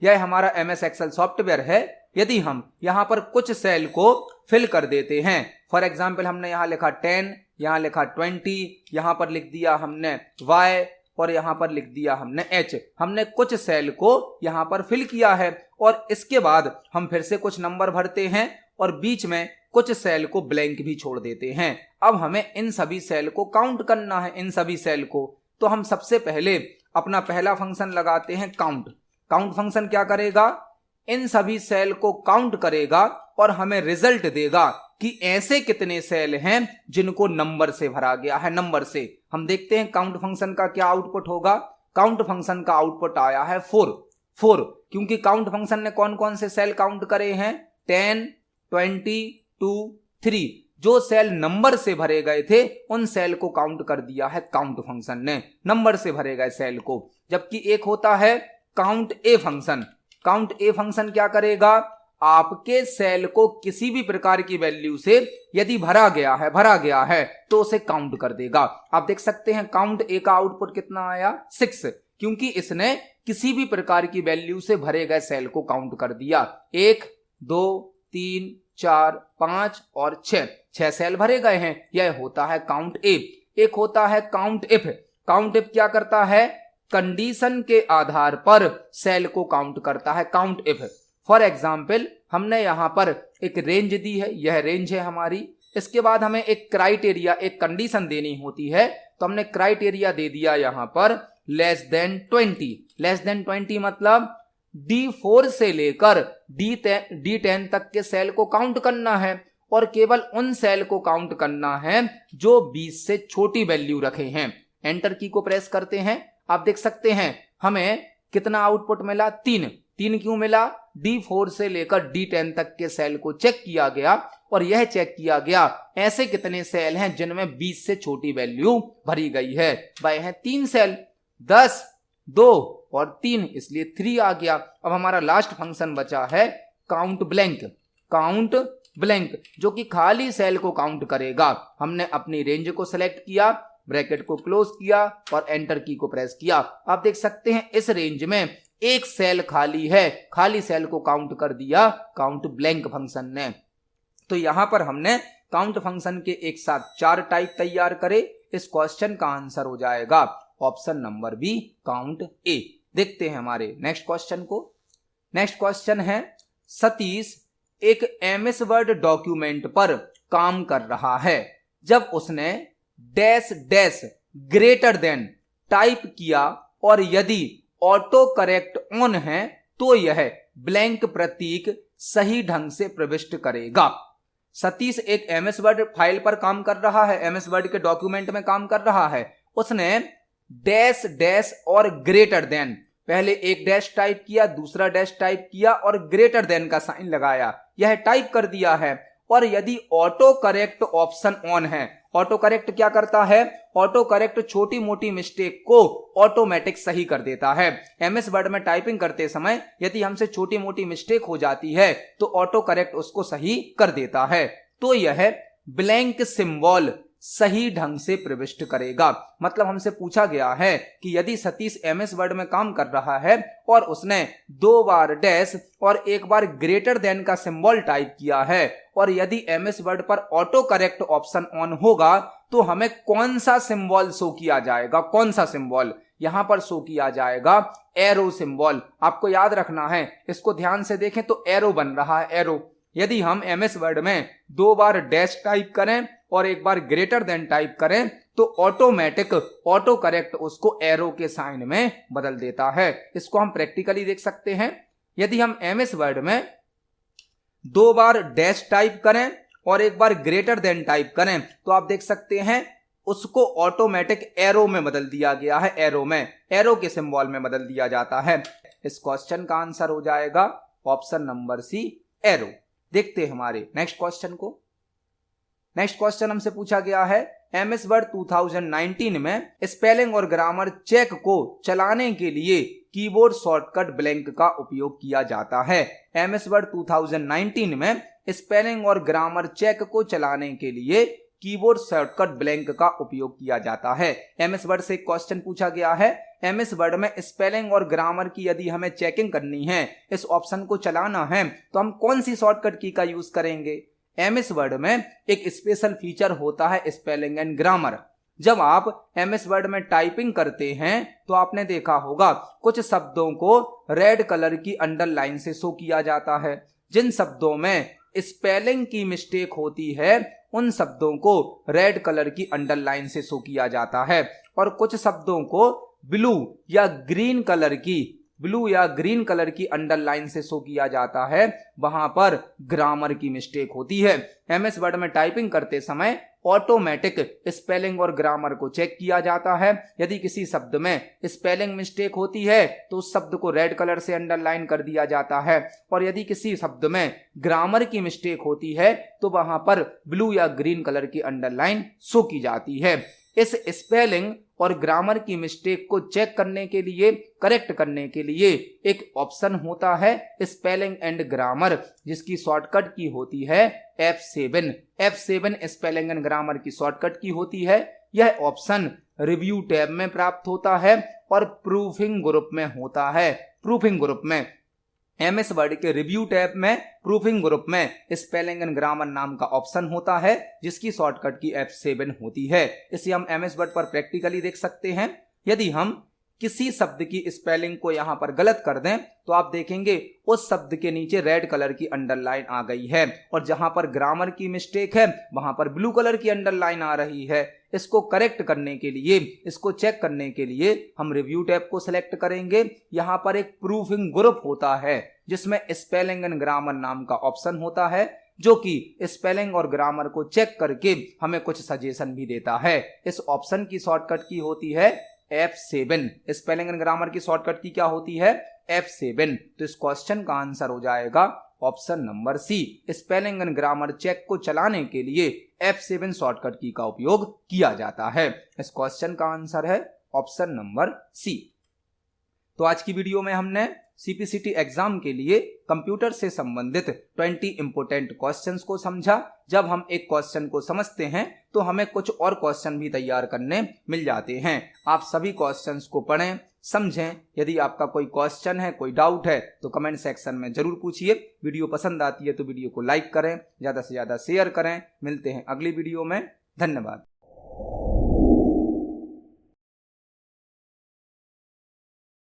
यह हमारा एमएस एक्सेल सॉफ्टवेयर है। यदि हम यहां पर कुछ सेल को फिल कर देते हैं, फॉर एग्जाम्पल हमने यहां लिखा 10, यहाँ लिखा 20, यहाँ पर लिख दिया हमने y और यहाँ पर लिख दिया हमने h। हमने कुछ सेल को यहाँ पर फिल किया है और इसके बाद हम फिर से कुछ नंबर भरते हैं और बीच में कुछ सेल को ब्लैंक भी छोड़ देते हैं। अब हमें इन सभी सेल को काउंट करना है, इन सभी सेल को। तो हम सबसे पहले अपना पहला फंक्शन लगाते हैं काउंट। काउंट फंक्शन क्या करेगा, इन सभी सेल को काउंट करेगा और हमें रिजल्ट देगा कि ऐसे कितने सेल हैं जिनको नंबर से भरा गया है, नंबर से। हम देखते हैं काउंट फंक्शन का क्या आउटपुट होगा। काउंट फंक्शन का आउटपुट आया है 4, क्योंकि काउंट फंक्शन ने कौन कौन से सेल काउंट करे हैं, 10, 20, 2, 3। जो सेल नंबर से भरे गए थे उन सेल को काउंट कर दिया है काउंट फंक्शन ने, नंबर से भरे गए सेल को। जबकि एक होता है count a function. Count a function क्या करेगा, आपके सेल को किसी भी प्रकार की वैल्यू से यदि भरा गया है तो उसे काउंट कर देगा। आप देख सकते हैं काउंट ए का आउटपुट कितना आया, 6, क्योंकि इसने किसी भी प्रकार की वैल्यू से भरे गए सेल को काउंट कर दिया। 1, 2, 3, 4, 5 और 6 सेल भरे गए हैं। यह होता है काउंट ए। एक होता है काउंट इफ। काउंट इफ क्या करता है, कंडीशन के आधार पर सेल को काउंट करता है। काउंट इफ फॉर एग्जाम्पल हमने यहां पर एक रेंज दी है, यह रेंज है हमारी। इसके बाद हमें एक क्राइटेरिया, एक कंडीशन देनी होती है, तो हमने क्राइटेरिया दे दिया यहां पर लेस देन 20। लेस देन 20 मतलब D4 से लेकर D10 तक के सेल को काउंट करना है और केवल उन सेल को काउंट करना है जो 20 से छोटी वैल्यू रखे हैं। एंटर की को प्रेस करते हैं, आप देख सकते हैं हमें कितना आउटपुट मिला, 3 क्यों मिला, D4 से लेकर D10 तक के सेल को चेक किया गया और यह चेक किया गया ऐसे कितने सेल हैं जिनमें 20 से छोटी वैल्यू भरी गई है। वह है 3 सेल, 10, 2 और 3, इसलिए 3 आ गया। अब हमारा लास्ट फंक्शन बचा है काउंट ब्लैंक। काउंट ब्लैंक जो कि खाली सेल को काउंट करेगा। हमने अपनी रेंज को सिलेक्ट किया, ब्रैकेट को क्लोज किया और एंटर की को प्रेस किया। आप देख सकते हैं इस रेंज में एक सेल खाली है, खाली सेल को काउंट कर दिया काउंट ब्लैंक फंक्शन ने। तो यहां पर हमने काउंट फंक्शन के एक साथ 4 टाइप तैयार करे। इस क्वेश्चन का आंसर हो जाएगा ऑप्शन नंबर बी, काउंट ए। देखते हैं हमारे नेक्स्ट क्वेश्चन को। नेक्स्ट क्वेश्चन है, सतीश एक एमएस वर्ड डॉक्यूमेंट पर काम कर रहा है। जब उसने dash dash greater than type किया और यदि ऑटो करेक्ट ऑन है तो यह ब्लैंक प्रतीक सही ढंग से प्रविष्ट करेगा। सतीश एक एमएस वर्ड फाइल पर काम कर रहा है, एमएस वर्ड के डॉक्यूमेंट में काम कर रहा है। उसने डैश डैश और ग्रेटर देन, पहले एक डैश टाइप किया, दूसरा डैश टाइप किया और ग्रेटर देन का साइन लगाया, यह टाइप कर दिया है। और यदि ऑटो करेक्ट ऑप्शन ऑन है, ऑटो करेक्ट क्या करता है, ऑटो करेक्ट छोटी मोटी मिस्टेक को ऑटोमेटिक सही कर देता है। एमएस वर्ड में टाइपिंग करते समय यदि हमसे छोटी मोटी मिस्टेक हो जाती है तो ऑटो करेक्ट उसको सही कर देता है। तो यह ब्लैंक सिंबल सही ढंग से प्रविष्ट करेगा। मतलब हमसे पूछा गया है कि यदि सतीश एमएस वर्ड में काम कर रहा है और उसने 2 बार डैश और 1 बार ग्रेटर देन का सिंबल टाइप किया है और यदि एमएस वर्ड पर ऑटो करेक्ट ऑप्शन ऑन होगा तो हमें कौन सा सिंबल शो किया जाएगा, कौन सा सिंबल यहां पर शो किया जाएगा, एरो सिंबल। आपको याद रखना है, इसको ध्यान से देखें तो एरो बन रहा है, एरो। यदि हम एमएस वर्ड में 2 बार डैश टाइप करें और 1 बार ग्रेटर देन टाइप करें तो ऑटोमेटिक ऑटो करेक्ट उसको एरो के साइन में बदल देता है। इसको हम प्रैक्टिकली देख सकते हैं। यदि हम एमएस वर्ड में 2 बार डैश टाइप करें और 1 बार ग्रेटर देन टाइप करें तो आप देख सकते हैं उसको ऑटोमेटिक एरो में बदल दिया गया है, एरो में, एरो के सिंबल में बदल दिया जाता है। इस क्वेश्चन का आंसर हो जाएगा ऑप्शन नंबर सी, एरो। देखते हैं हमारे नेक्स्ट क्वेश्चन को। नेक्स्ट क्वेश्चन हमसे पूछा गया है, एमएस वर्ड 2019 में स्पेलिंग और ग्रामर चेक को चलाने के लिए कीबोर्ड शॉर्टकट ब्लैंक का उपयोग किया जाता है। एमएस वर्ड 2019 में स्पेलिंग और ग्रामर चेक को चलाने के लिए कीबोर्ड शॉर्टकट ब्लैंक का उपयोग किया जाता है। एमएस वर्ड से एक क्वेश्चन पूछा गया है, एमएस वर्ड में स्पेलिंग और ग्रामर की यदि हमें चेकिंग करनी है, इस ऑप्शन को चलाना है तो हम कौन सी शॉर्टकट की का यूज करेंगे। एमएस वर्ड में एक स्पेशल फीचर होता है स्पेलिंग एंड ग्रामर। जब आप एमएस वर्ड में टाइपिंग करते हैं तो आपने देखा होगा कुछ शब्दों को रेड कलर की अंडरलाइन से शो किया जाता है। जिन शब्दों में स्पेलिंग की मिस्टेक होती है उन शब्दों को रेड कलर की अंडरलाइन से शो किया जाता है, और कुछ शब्दों को ब्लू या ग्रीन कलर की अंडरलाइन से शो किया जाता है, वहां पर ग्रामर की मिस्टेक होती है। एमएस वर्ड में टाइपिंग करते समय ऑटोमेटिक स्पेलिंग और ग्रामर को चेक किया जाता है। यदि किसी शब्द में स्पेलिंग मिस्टेक होती है तो उस शब्द को रेड कलर से अंडरलाइन कर दिया जाता है, और यदि किसी शब्द में ग्रामर की मिस्टेक होती है तो वहां पर ब्लू या ग्रीन कलर की अंडरलाइन शो की जाती है। इस स्पेलिंग और ग्रामर की मिस्टेक को चेक करने के लिए, करेक्ट करने के लिए एक ऑप्शन होता है स्पेलिंग एंड ग्रामर, जिसकी शॉर्टकट की होती है F7। F7 spelling and grammar की शॉर्टकट की होती है। यह ऑप्शन रिव्यू टैब में प्राप्त होता है और प्रूफिंग ग्रुप में होता है। प्रूफिंग ग्रुप में एमएस वर्ड के रिव्यू टैब में प्रूफिंग ग्रुप में स्पेलिंग एंड ग्रामर नाम का ऑप्शन होता है, जिसकी शॉर्टकट की F7 होती है। इसे हम एमएस वर्ड पर प्रैक्टिकली देख सकते हैं। यदि हम किसी शब्द की स्पेलिंग को यहां पर गलत कर दें तो आप देखेंगे उस शब्द के नीचे रेड कलर की अंडरलाइन आ गई है, और जहां पर ग्रामर की मिस्टेक है वहां पर ब्लू कलर की अंडरलाइन आ रही है। इसको करेक्ट करने के लिए, इसको चेक करने के लिए हम रिव्यू टैब को सिलेक्ट करेंगे। यहां पर एक प्रूफिंग ग्रुप होता है जिसमें स्पेलिंग एंड ग्रामर नाम का ऑप्शन होता है, जो कि स्पेलिंग और ग्रामर को चेक करके हमें कुछ सजेशन भी देता है। इस ऑप्शन की शॉर्टकट की होती है F7। स्पेलिंग एंड ग्रामर की शॉर्टकट की क्या होती है? F7। तो इस क्वेश्चन का आंसर हो जाएगा option number C. Spelling and grammar check को चलाने के लिए F7 शॉर्टकट की का उपयोग किया जाता है। इस क्वेश्चन का आंसर है ऑप्शन नंबर सी। तो आज की वीडियो में हमने सीपीसीटी एग्जाम के लिए कंप्यूटर से संबंधित 20 इंपोर्टेंट क्वेश्चंस को समझा। जब हम एक क्वेश्चन को समझते हैं तो हमें कुछ और क्वेश्चन भी तैयार करने मिल जाते हैं। आप सभी क्वेश्चंस को पढ़ें, समझें। यदि आपका कोई क्वेश्चन है, कोई डाउट है तो कमेंट सेक्शन में जरूर पूछिए। वीडियो पसंद आती है तो वीडियो को लाइक करें, ज्यादा से ज्यादा शेयर करें। मिलते हैं अगली वीडियो में। धन्यवाद।